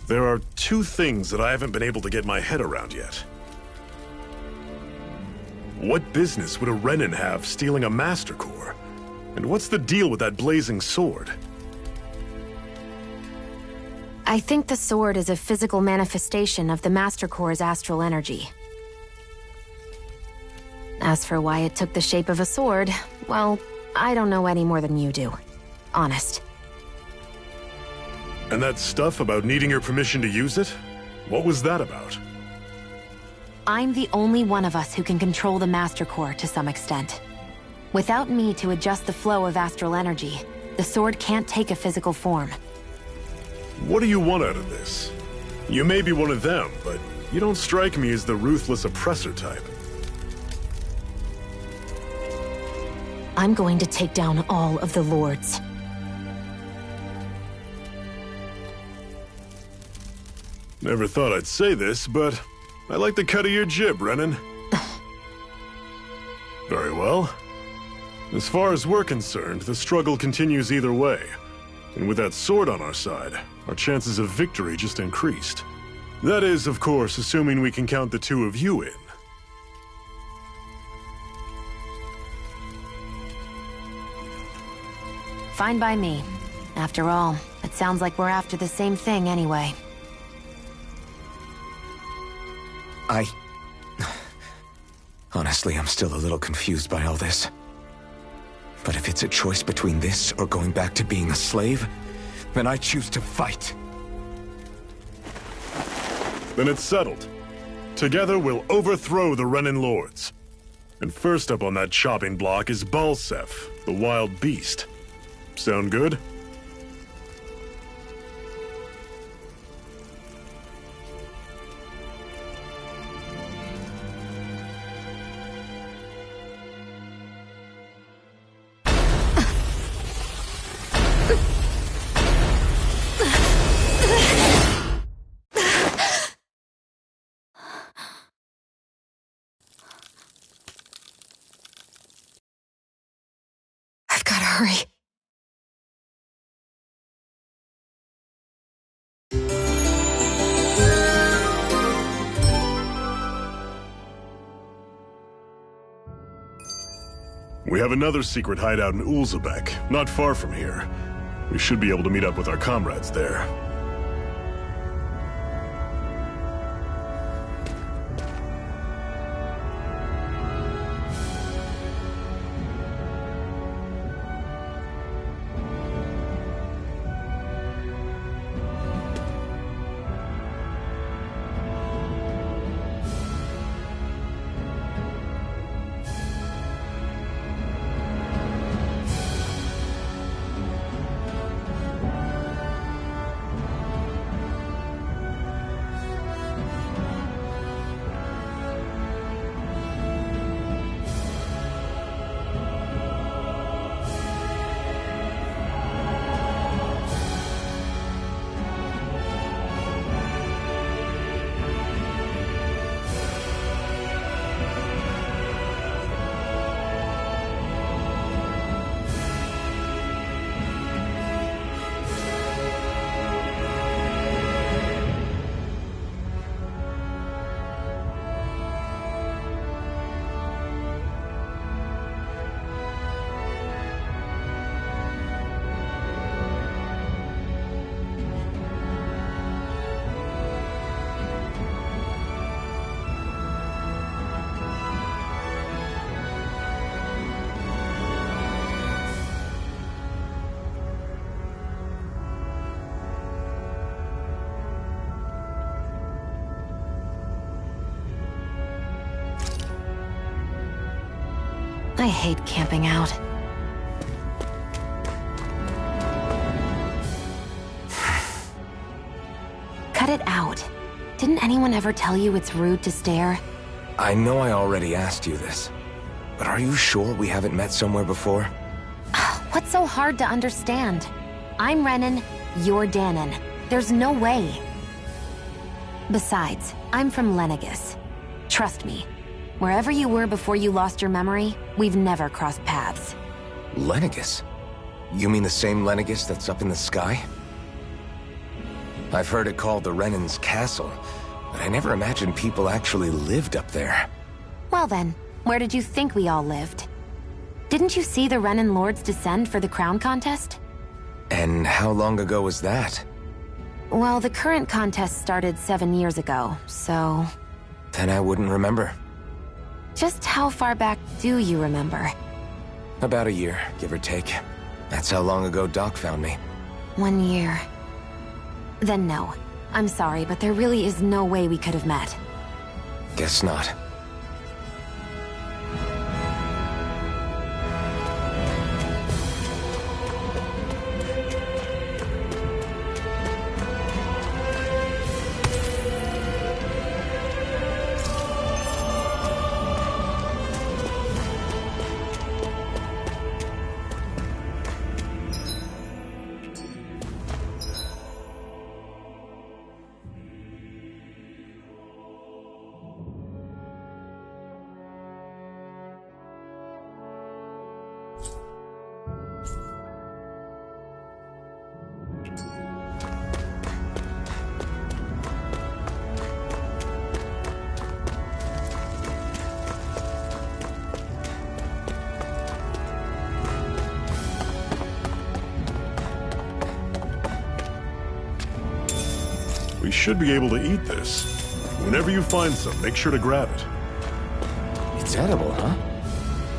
There are 2 things that I haven't been able to get my head around yet. What business would a Renan have stealing a Master Core? And what's the deal with that blazing sword? I think the sword is a physical manifestation of the Master Core's astral energy. As for why it took the shape of a sword, well, I don't know any more than you do. Honest. And that stuff about needing your permission to use it? What was that about? I'm the only one of us who can control the Master Core to some extent. Without me to adjust the flow of astral energy, the sword can't take a physical form. What do you want out of this? You may be one of them, but you don't strike me as the ruthless oppressor type. I'm going to take down all of the Lords. Never thought I'd say this, but I like the cut of your jib, Renan. Very well. As far as we're concerned, the struggle continues either way. And with that sword on our side, our chances of victory just increased. That is, of course, assuming we can count the two of you in. Fine by me. After all, it sounds like we're after the same thing anyway. Honestly, I'm still a little confused by all this. But if it's a choice between this or going back to being a slave, then I choose to fight. Then it's settled. Together we'll overthrow the Renan Lords. And first up on that chopping block is Balseph, the wild beast. Sound good? I've gotta hurry. We have another secret hideout in Ulzebek, not far from here. We should be able to meet up with our comrades there. I hate camping out. Cut it out. Didn't anyone ever tell you it's rude to stare? I know I already asked you this, but are you sure we haven't met somewhere before? What's so hard to understand? I'm Renan, you're Danon. There's no way. Besides, I'm from Lenegis. Trust me, wherever you were before you lost your memory, we've never crossed paths. Lenegis? You mean the same Lenegis that's up in the sky? I've heard it called the Renan's Castle, but I never imagined people actually lived up there. Well then, where did you think we all lived? Didn't you see the Renan Lords descend for the crown contest? And how long ago was that? Well, the current contest started 7 years ago, so... Then I wouldn't remember. Just how far back do you remember? About a year, give or take. That's how long ago Doc found me. 1 year. Then no. I'm sorry, but there really is no way we could have met. Guess not. We should be able to eat this. Whenever you find some, make sure to grab it. It's edible, huh?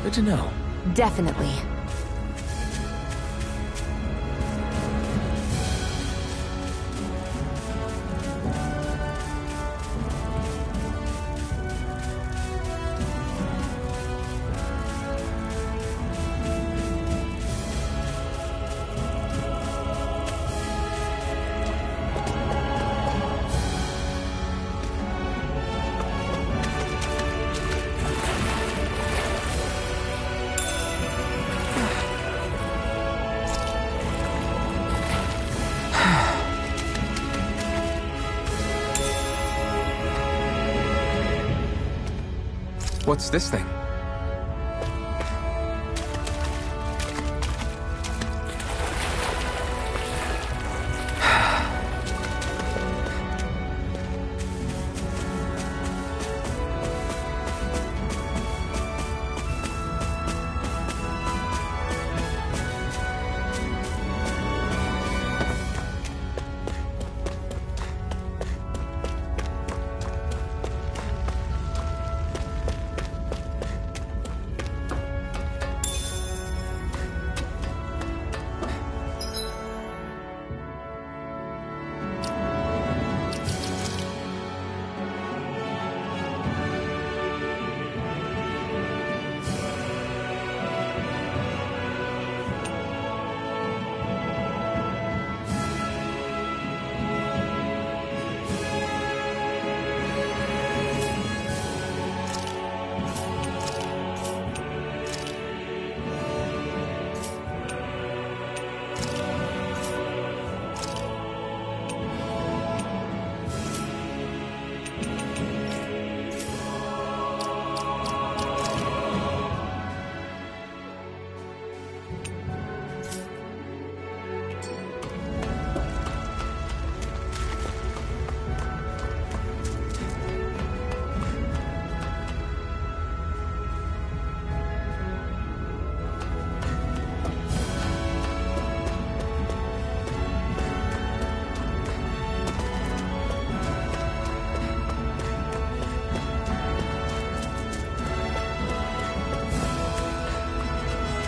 Good to know. Definitely. What's this thing?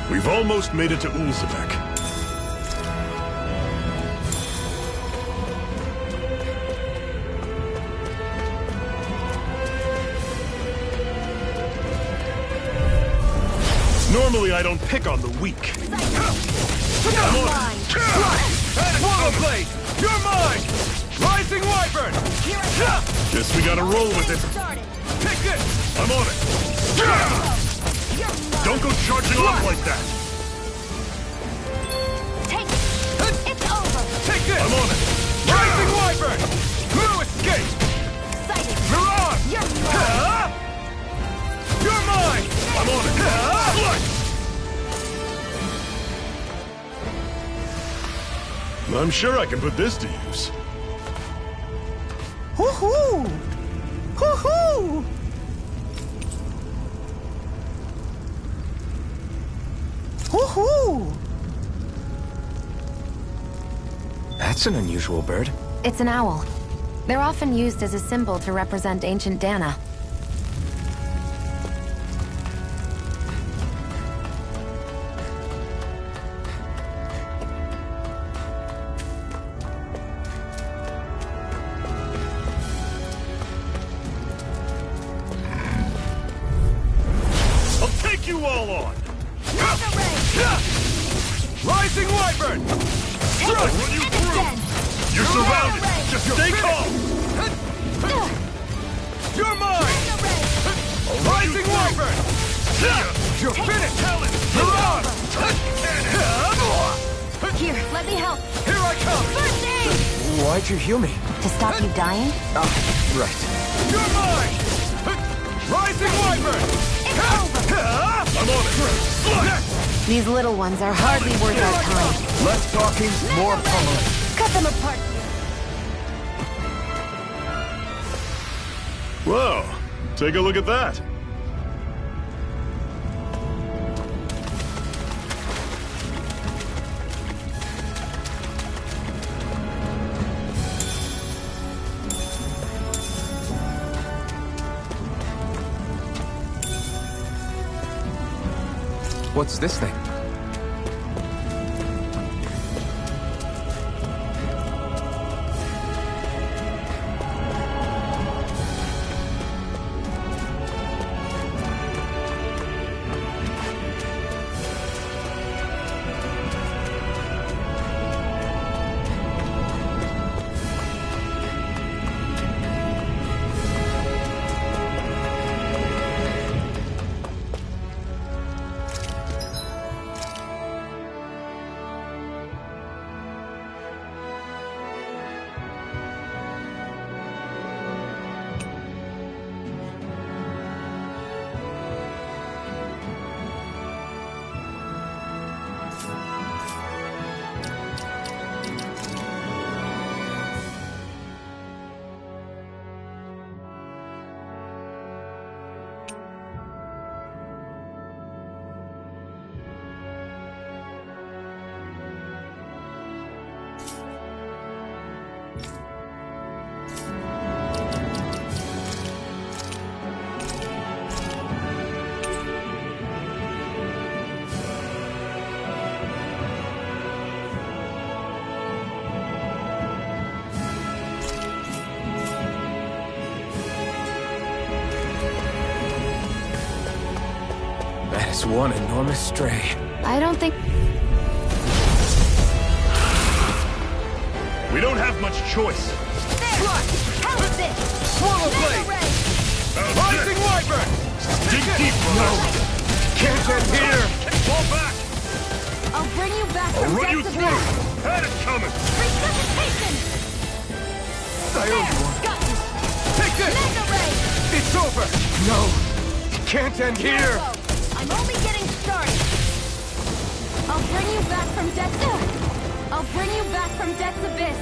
We've almost made it to Ulzebek. Normally I don't pick on the weak. Come on! Swallow Blade! You're mine! Rising Wyvern! Guess we gotta roll with it. Take this! I'm on it! Don't go charging off like that! Take it! It's over! Take this! I'm on it! Rising Wyvern! No escape! Exciting! Miran! You're mine! You're mine! I'm on it! I'm sure I can put this to use. Hoo-hoo! Hoo-hoo! Hoo-hoo! That's an unusual bird. It's an owl. They're often used as a symbol to represent ancient Dana. take you all on! Rising Wyvern! I'll run you through! You're surrounded! Just stay calm! You're mine! Rising Wyvern! You're finished! You're on! Here, let me help. Here I come! First aid! Why'd you heal me? To stop you dying? Ah, right. You're mine! Rising Wyvern! It's over! I'm on it! These little ones are hardly worth our time. Less talking, more pummeling. Cut them apart. Whoa, take a look at that. What's this thing? That is one enormous stray. I don't think... We don't have much choice. How is this? Swallow Blade! Rising Wyvern! Dig deep, no! Can't end here! Fall back! I'll bring you back I'll from run you death's through! abyss. Had it coming! Resuscitation! I owe you one. Got you! Take this! Mega Ray! It's over! No! It can't end here! Careful. I'm only getting started. I'll bring you back from death's... I'll bring you back from death's abyss.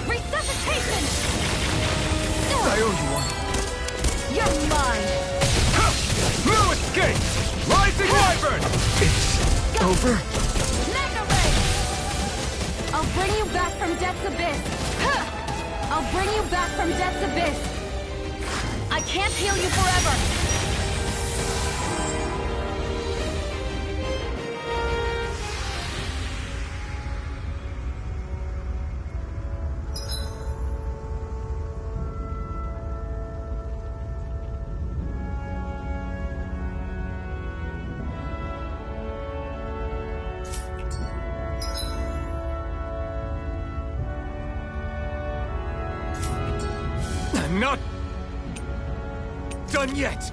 Resuscitation! I owe you one. You're mine! No escape! Rising Wyvern! It's over? Mega Ray! I'll bring you back from death's abyss. I'll bring you back from death's abyss. I can't heal you forever. I'm not done yet!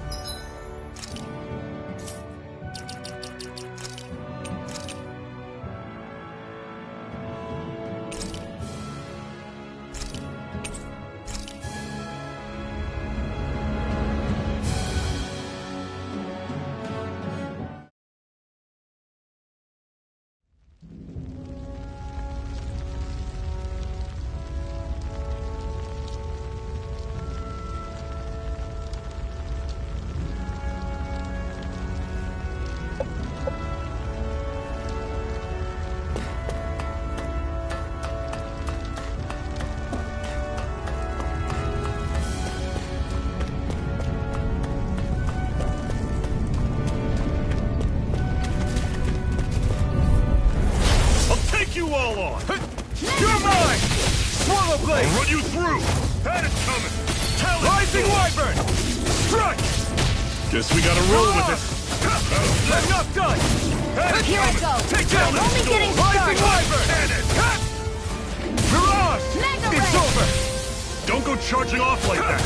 You all on! You're mine! Swallow Blade! I'll run you through! Had it coming! Rising Wyvern! Strike! Guess we gotta roll with it! Enough done! Here I go! Take down I'm only getting started! Mirage! Mega It's Ray! over! Don't go charging off like that!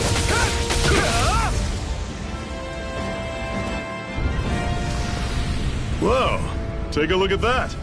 Whoa! Take a look at that!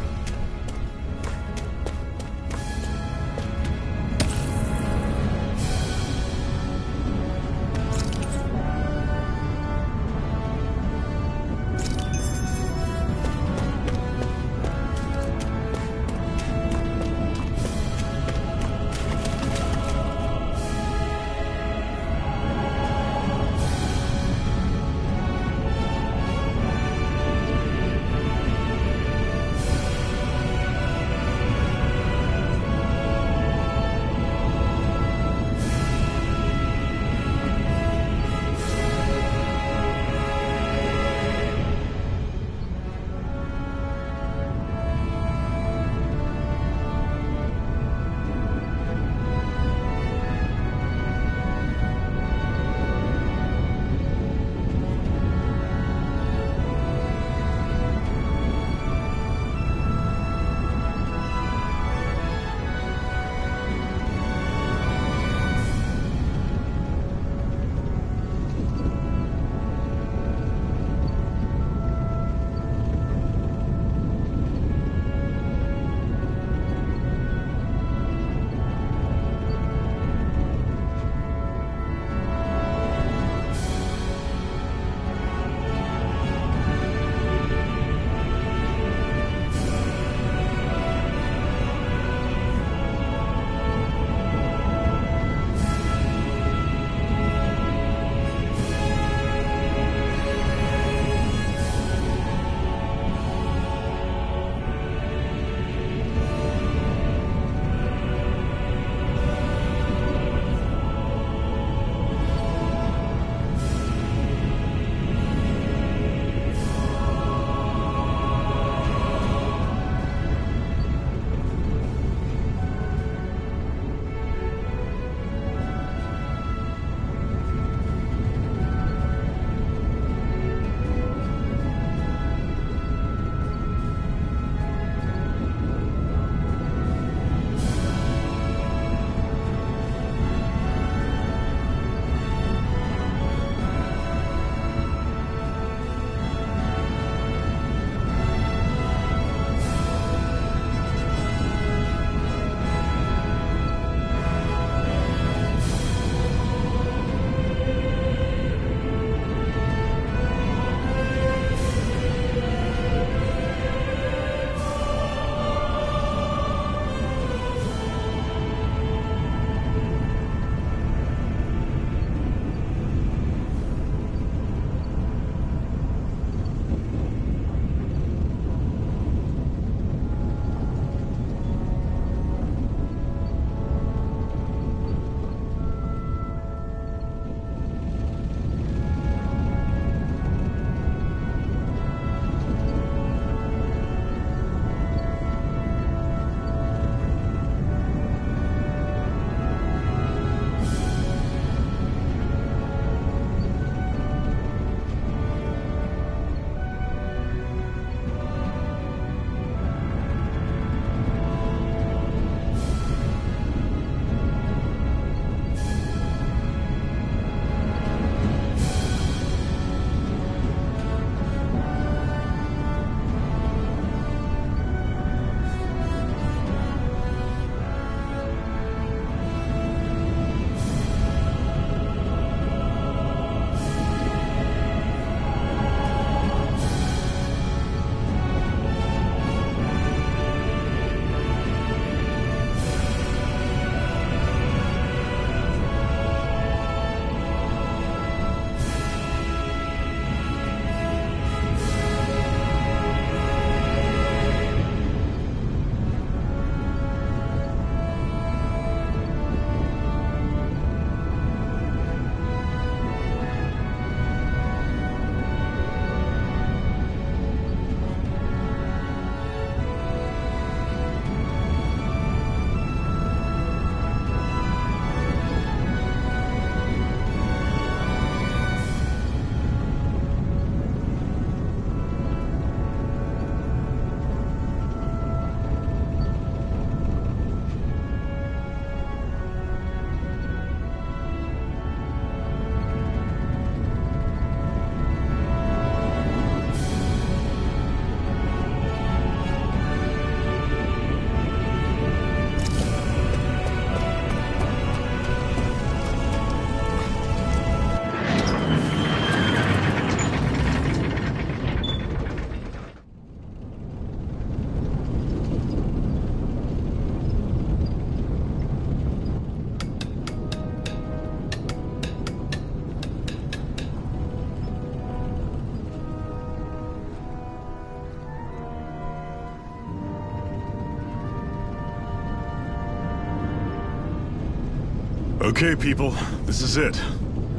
Okay, people, this is it.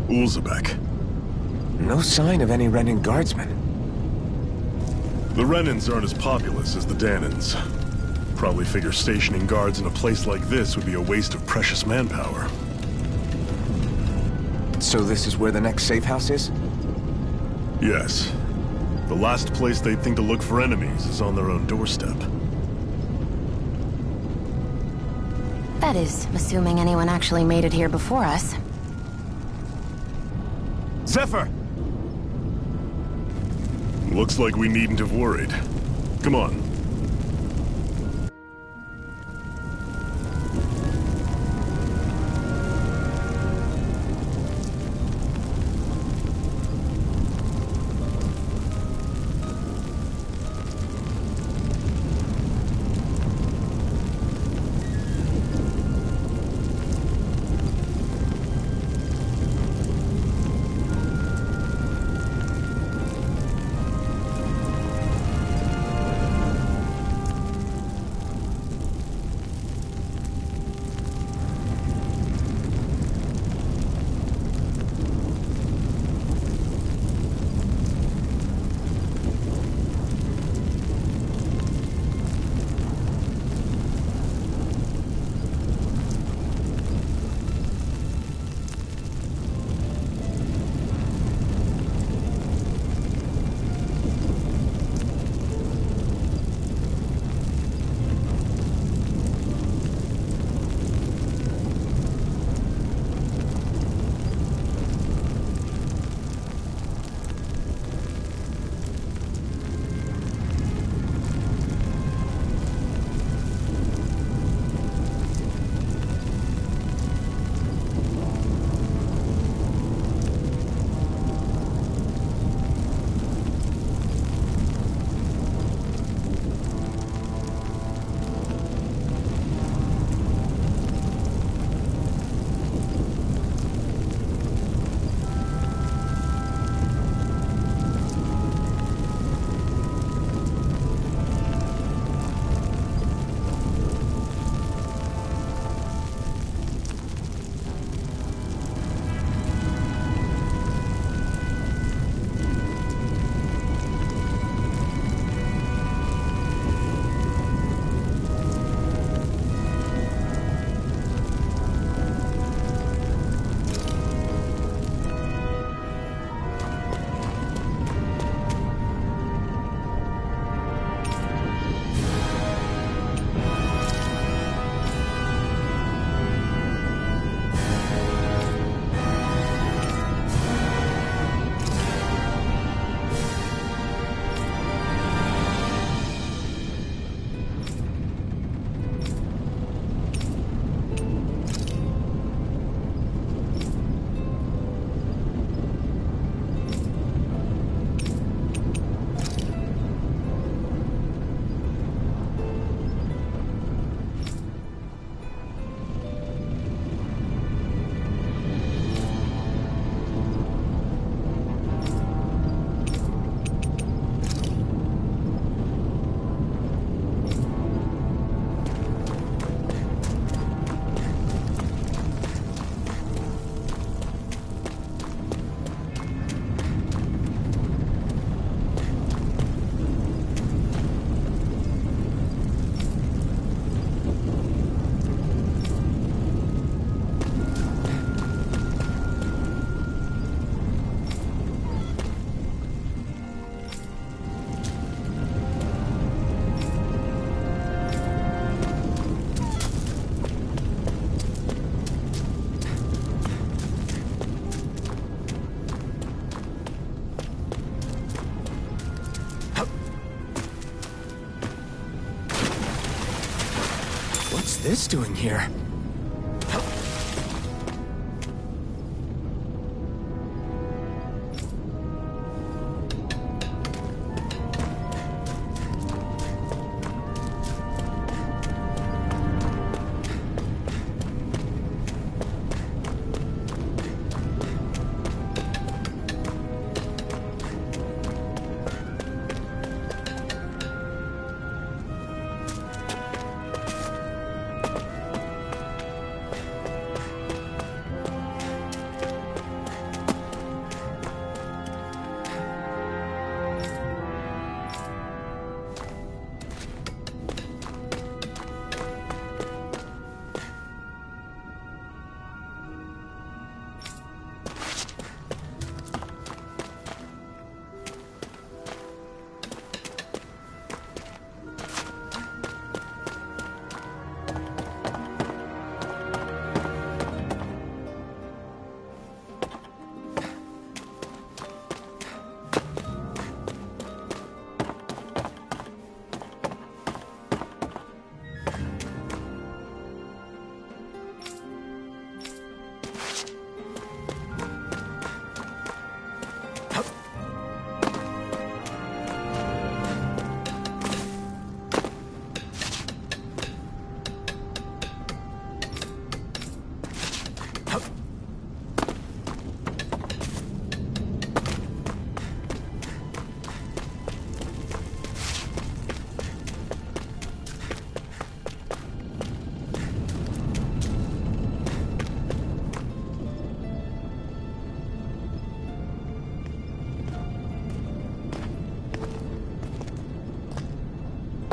Ulzebek. No sign of any Renan guardsmen. The Renans aren't as populous as the Danans. Probably figure stationing guards in a place like this would be a waste of precious manpower. So this is where the next safe house is? Yes. The last place they'd think to look for enemies is on their own doorstep. That is, assuming anyone actually made it here before us. Zephyr! Looks like we needn't have worried. Come on. What's this doing here?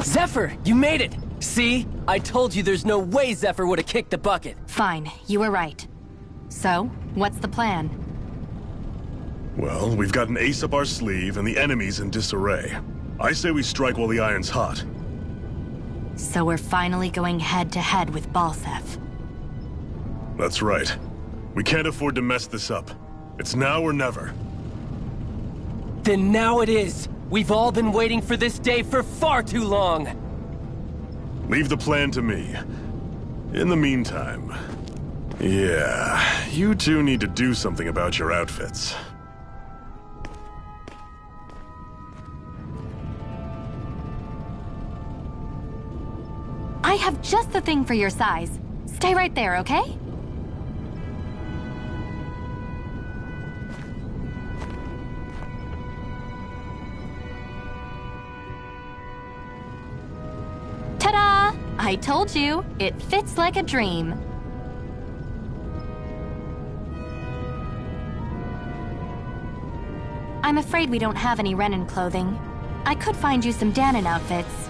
Zephyr, you made it! See? I told you there's no way Zephyr would have kicked the bucket. Fine, you were right. So, what's the plan? Well, we've got an ace up our sleeve and the enemy's in disarray. I say we strike while the iron's hot. So we're finally going head-to-head with Balseph. That's right. We can't afford to mess this up. It's now or never. Then now it is! We've all been waiting for this day for far too long! Leave the plan to me. In the meantime... yeah, you two need to do something about your outfits. I have just the thing for your size. Stay right there, okay? Ta-da! I told you, it fits like a dream. I'm afraid we don't have any Renan clothing. I could find you some Danon outfits.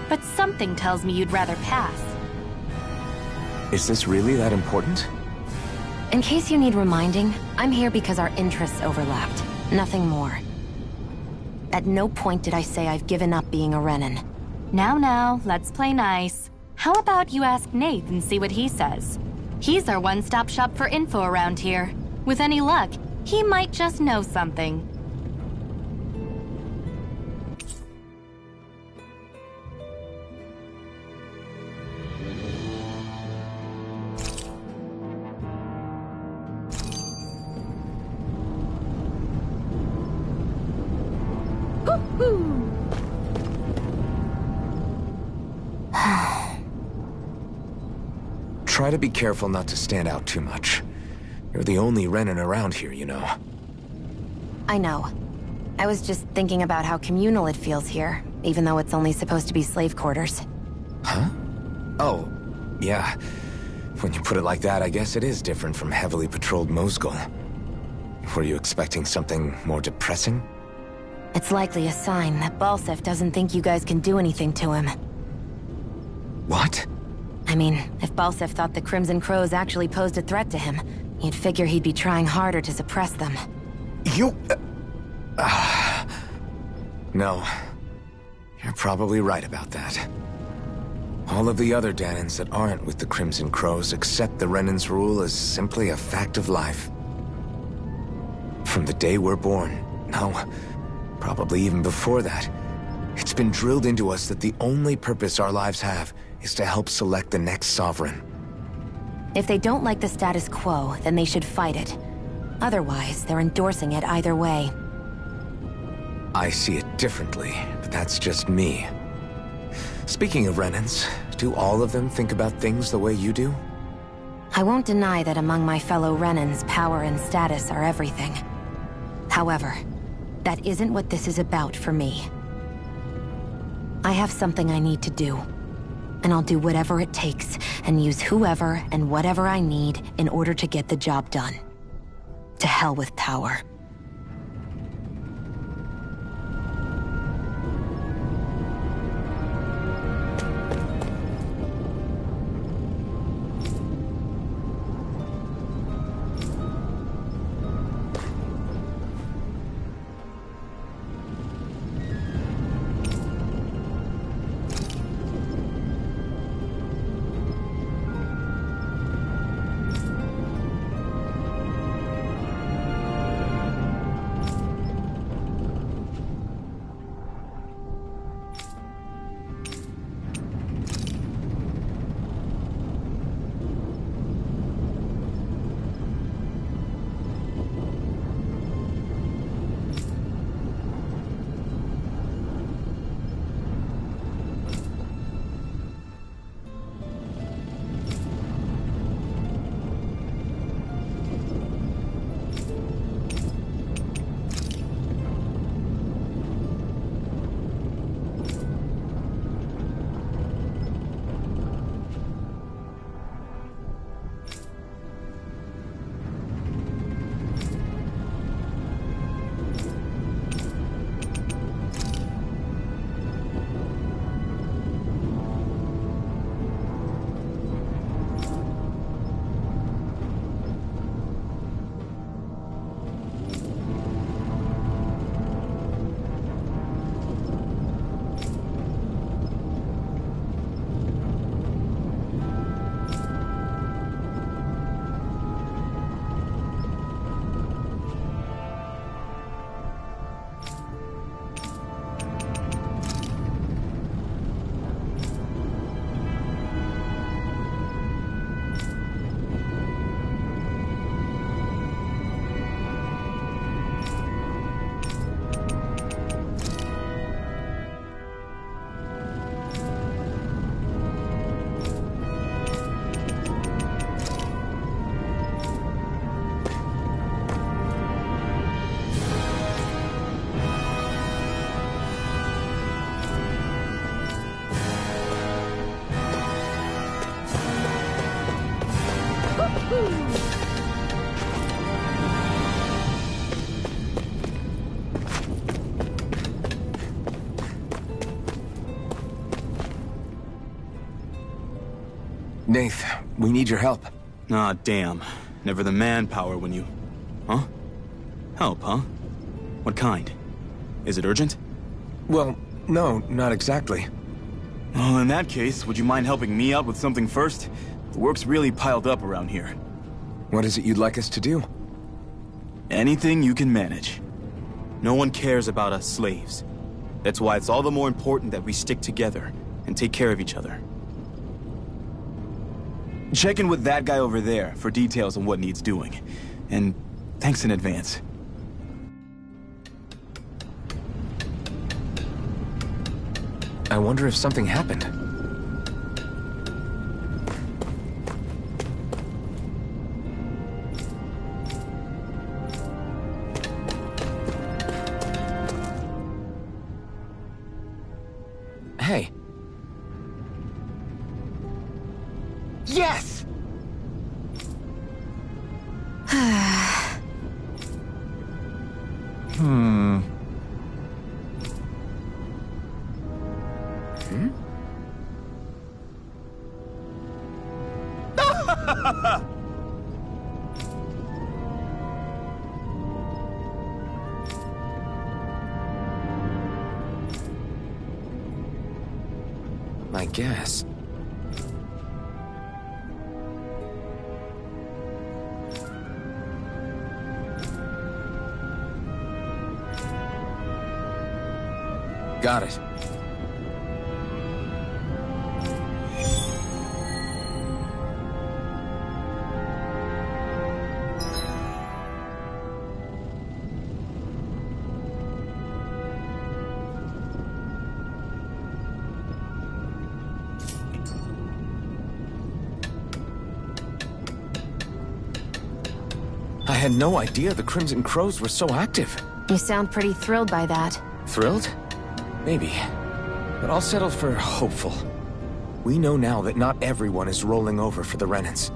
But something tells me you'd rather pass. Is this really that important? In case you need reminding, I'm here because our interests overlapped. Nothing more. At no point did I say I've given up being a Renan. Now, let's play nice. How about you ask Nath and see what he says? He's our one-stop shop for info around here. With any luck, he might just know something. Try to be careful not to stand out too much. You're the only Renan around here, you know. I know. I was just thinking about how communal it feels here, even though it's only supposed to be slave quarters. Huh? Oh, yeah. When you put it like that, I guess it is different from heavily patrolled Mosgul. Were you expecting something more depressing? It's likely a sign that Balseph doesn't think you guys can do anything to him. What? I mean, if Balseph thought the Crimson Crows actually posed a threat to him, you'd figure he'd be trying harder to suppress them. You... No. You're probably right about that. All of the other Danons that aren't with the Crimson Crows accept the Renan's rule as simply a fact of life. From the day we're born, no, probably even before that, it's been drilled into us that the only purpose our lives have is to help select the next sovereign. If they don't like the status quo, then they should fight it. Otherwise, they're endorsing it either way. I see it differently, but that's just me. Speaking of Renans, do all of them think about things the way you do? I won't deny that among my fellow Renans, power and status are everything. However, that isn't what this is about for me. I have something I need to do. And I'll do whatever it takes, and use whoever and whatever I need in order to get the job done. To hell with power. Nath, we need your help. Ah, damn. Never the manpower when you... Huh? Help, huh? What kind? Is it urgent? Well, no, not exactly. Well, in that case, would you mind helping me out with something first? The work's really piled up around here. What is it you'd like us to do? Anything you can manage. No one cares about us slaves. That's why it's all the more important that we stick together and take care of each other. Check in with that guy over there for details on what needs doing. And thanks in advance. I wonder if something happened. Hey. Yes! Hmm. I guess. Got it. I had no idea the Crimson Crows were so active. You sound pretty thrilled by that. Thrilled? Maybe. But I'll settle for hopeful. We know now that not everyone is rolling over for the Renans.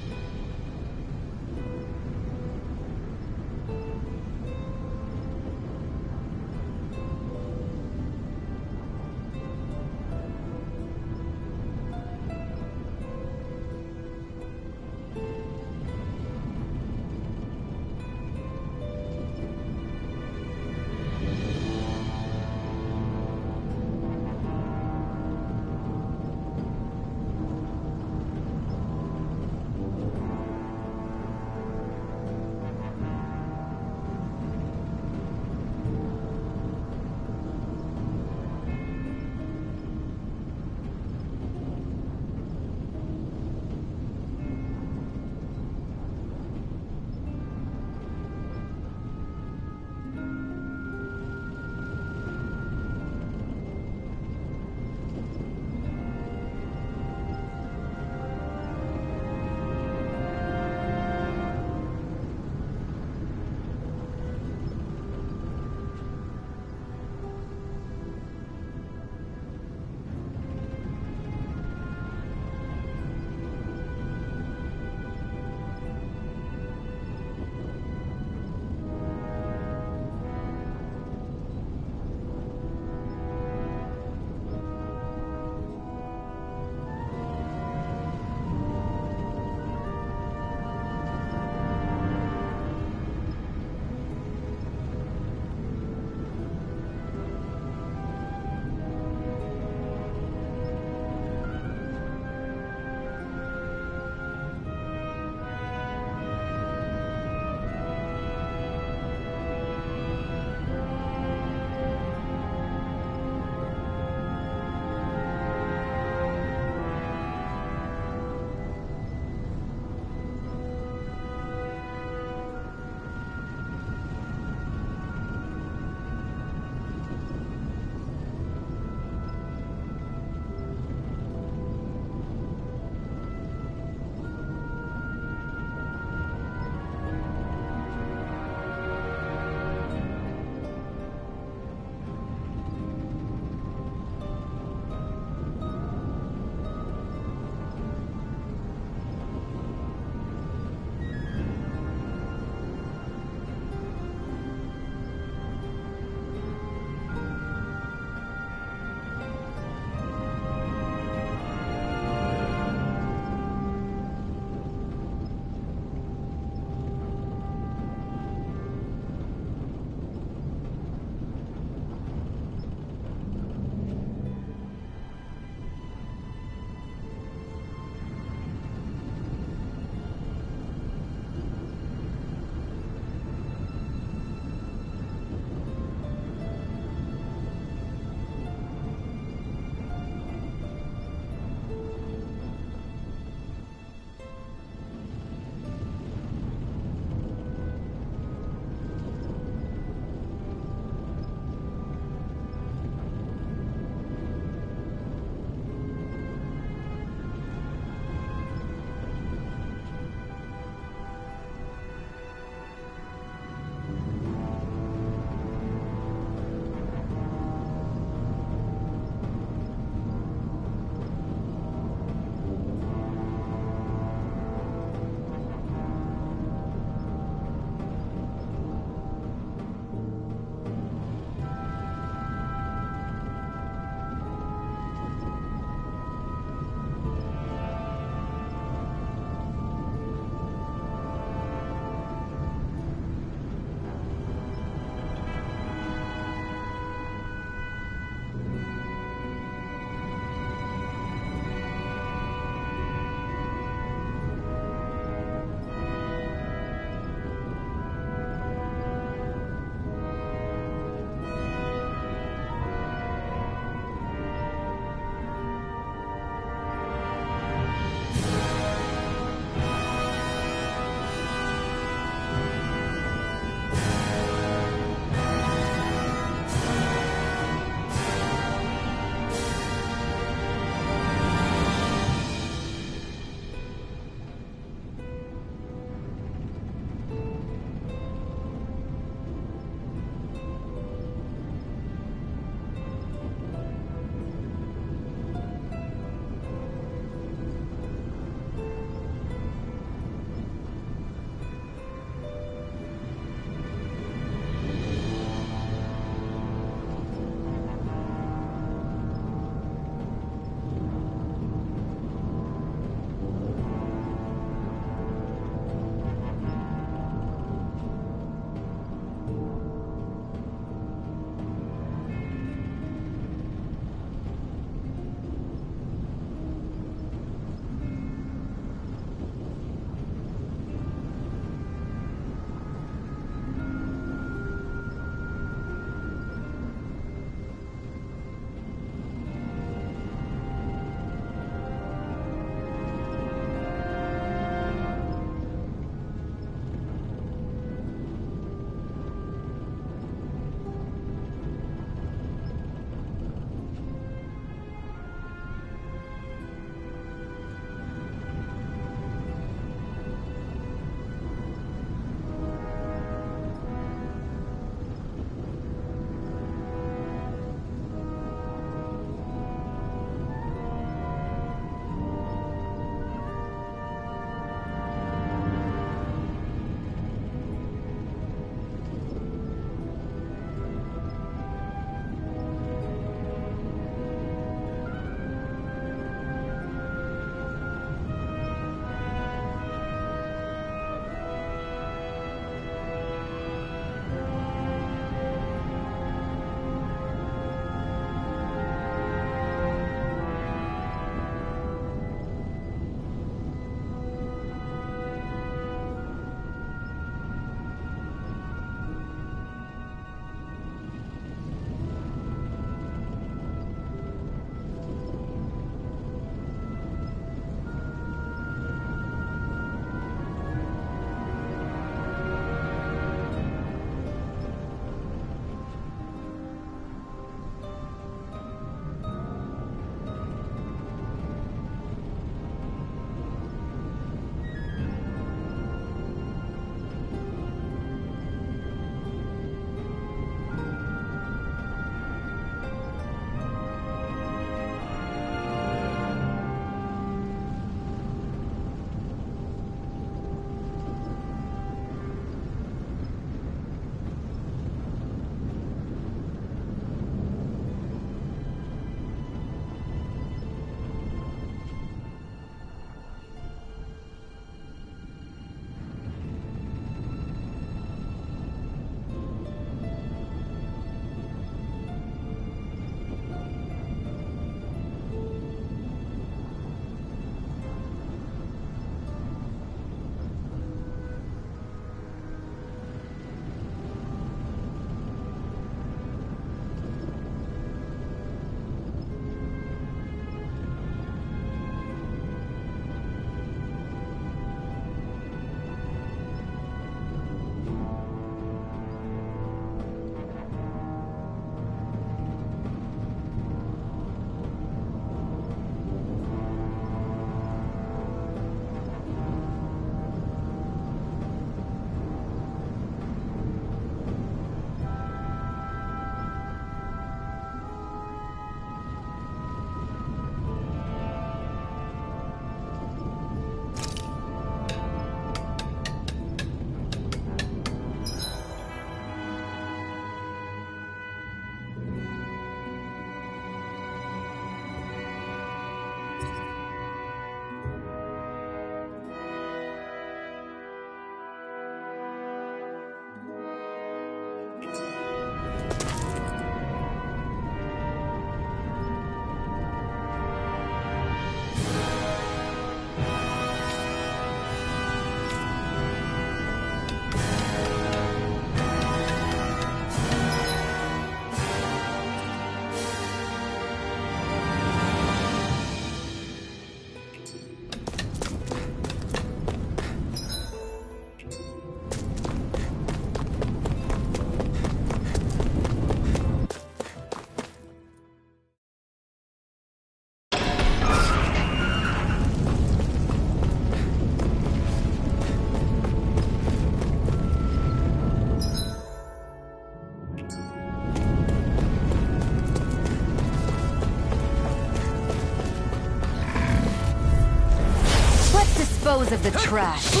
dispose of the trash. Go!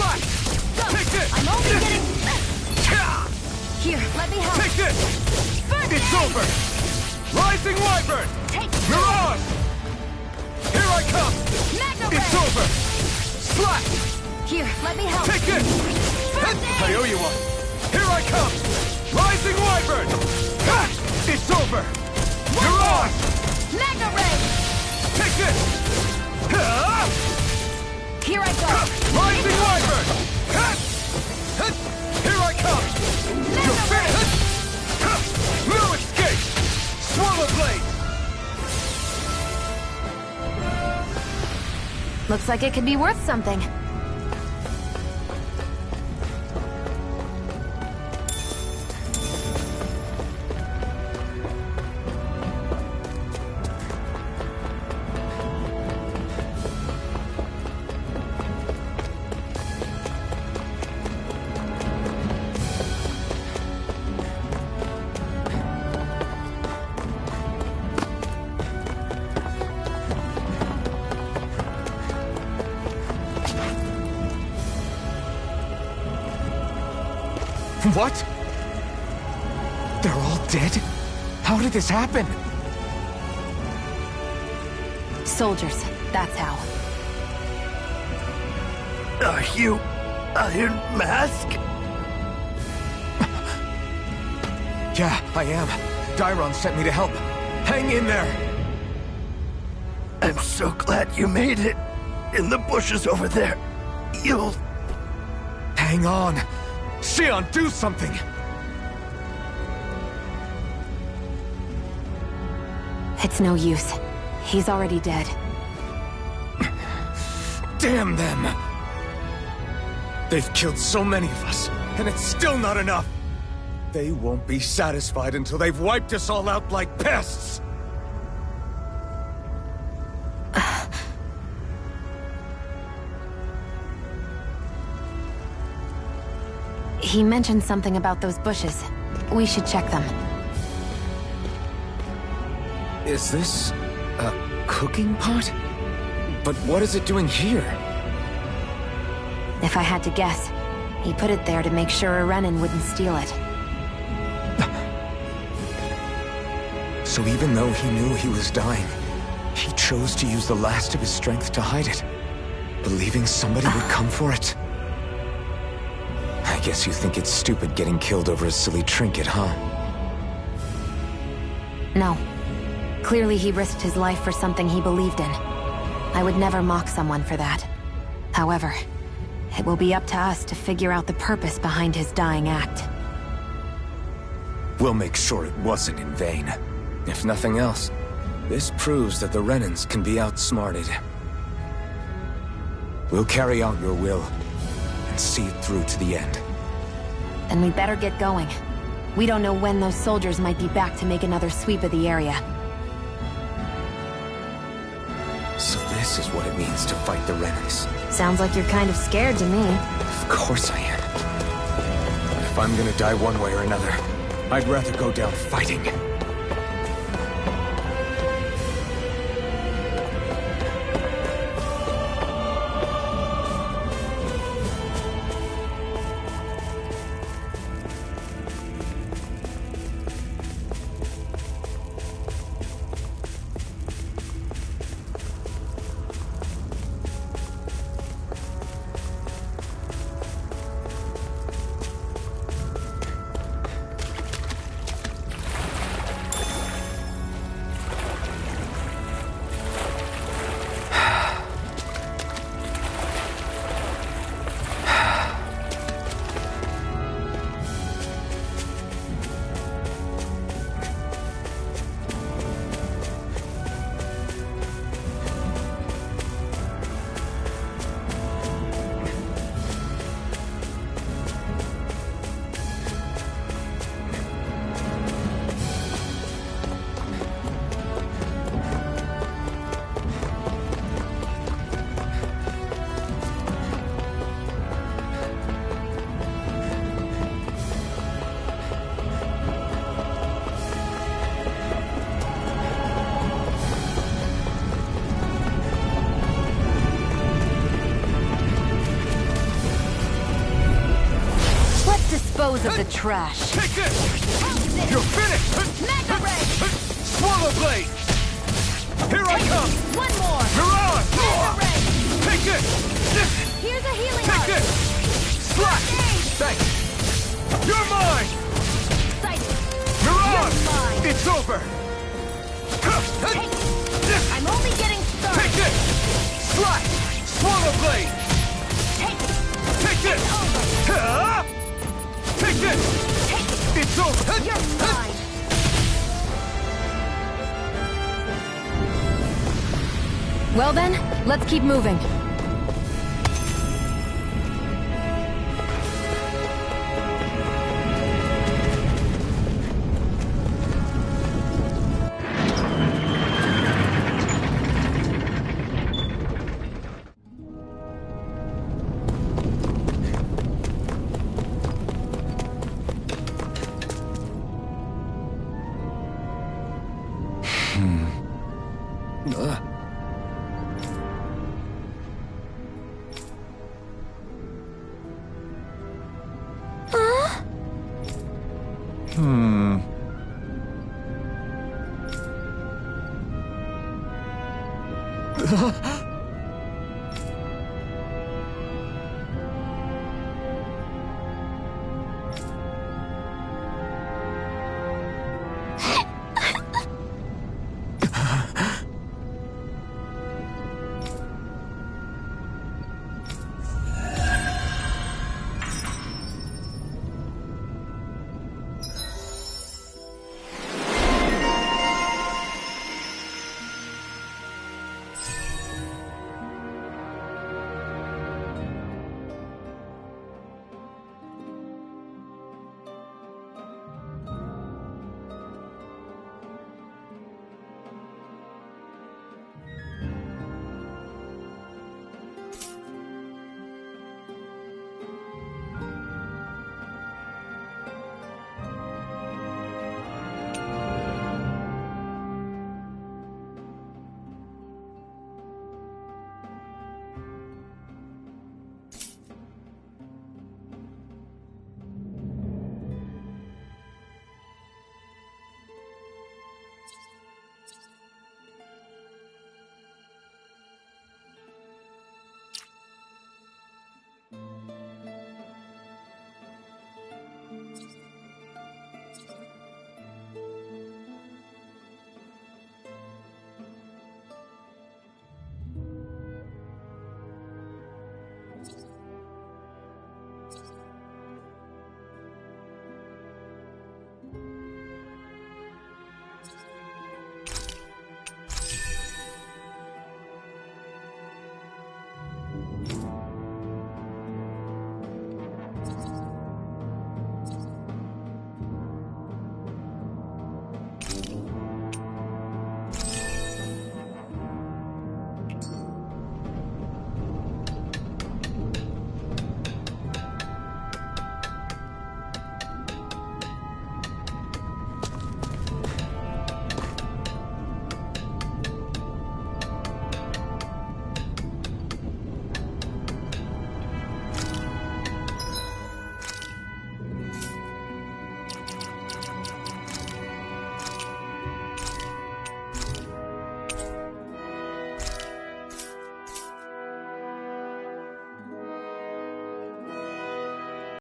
Take this! I'm only getting... Here, Let me help. Take this! First It's aid! over! Rising Wyvern! Take Mirage! Here I come! Magna It's Ray! over! Slash! Here, let me help. Take this! First aid! I owe you one! Here I come! Rising Wyvern! Ha! It's over! Mirage! Magna Ray! Take this! Ha! Here I go. Rising Wyvern! Ha! Ha! Here I come! You're finished! Ha! No escape! Swallow Blade! Looks like it could be worth something. What? They're all dead? How did this happen? Soldiers, that's how. Are you Iron Mask? Yeah, I am. Dairon sent me to help. Hang in there! I'm so glad you made it. In the bushes over there. You'll... Hang on! Xion, do something! It's no use. He's already dead. Damn them! They've killed so many of us, and it's still not enough! They won't be satisfied until they've wiped us all out like pests! He mentioned something about those bushes. We should check them. Is this a cooking pot? But what is it doing here? If I had to guess, he put it there to make sure Renan wouldn't steal it. So even though he knew he was dying, he chose to use the last of his strength to hide it, believing somebody would come for it. I guess you think it's stupid getting killed over a silly trinket, huh? No. Clearly he risked his life for something he believed in. I would never mock someone for that. However, it will be up to us to figure out the purpose behind his dying act. We'll make sure it wasn't in vain. If nothing else, this proves that the Renans can be outsmarted. We'll carry out your will, and see it through to the end. Then we better get going. We don't know when those soldiers might be back to make another sweep of the area. So this is what it means to fight the Renans. Sounds like you're kind of scared to me. Of course I am. But if I'm gonna die one way or another, I'd rather go down fighting. dispose of the trash. Take this! You're finished! Mega Ray! Swallow Blade! Here I come! One more! You're on! Mega Ray! Take this! Here's a healing Take arc! this! Slash! Thanks! You're mine! Excited! You're on! You're mine! It's over! Take it! I'm only getting started! Take this! Slash! Swallow Blade! Take it! Take this! Take this! Take it! It's over! You're mine! Well then, let's keep moving.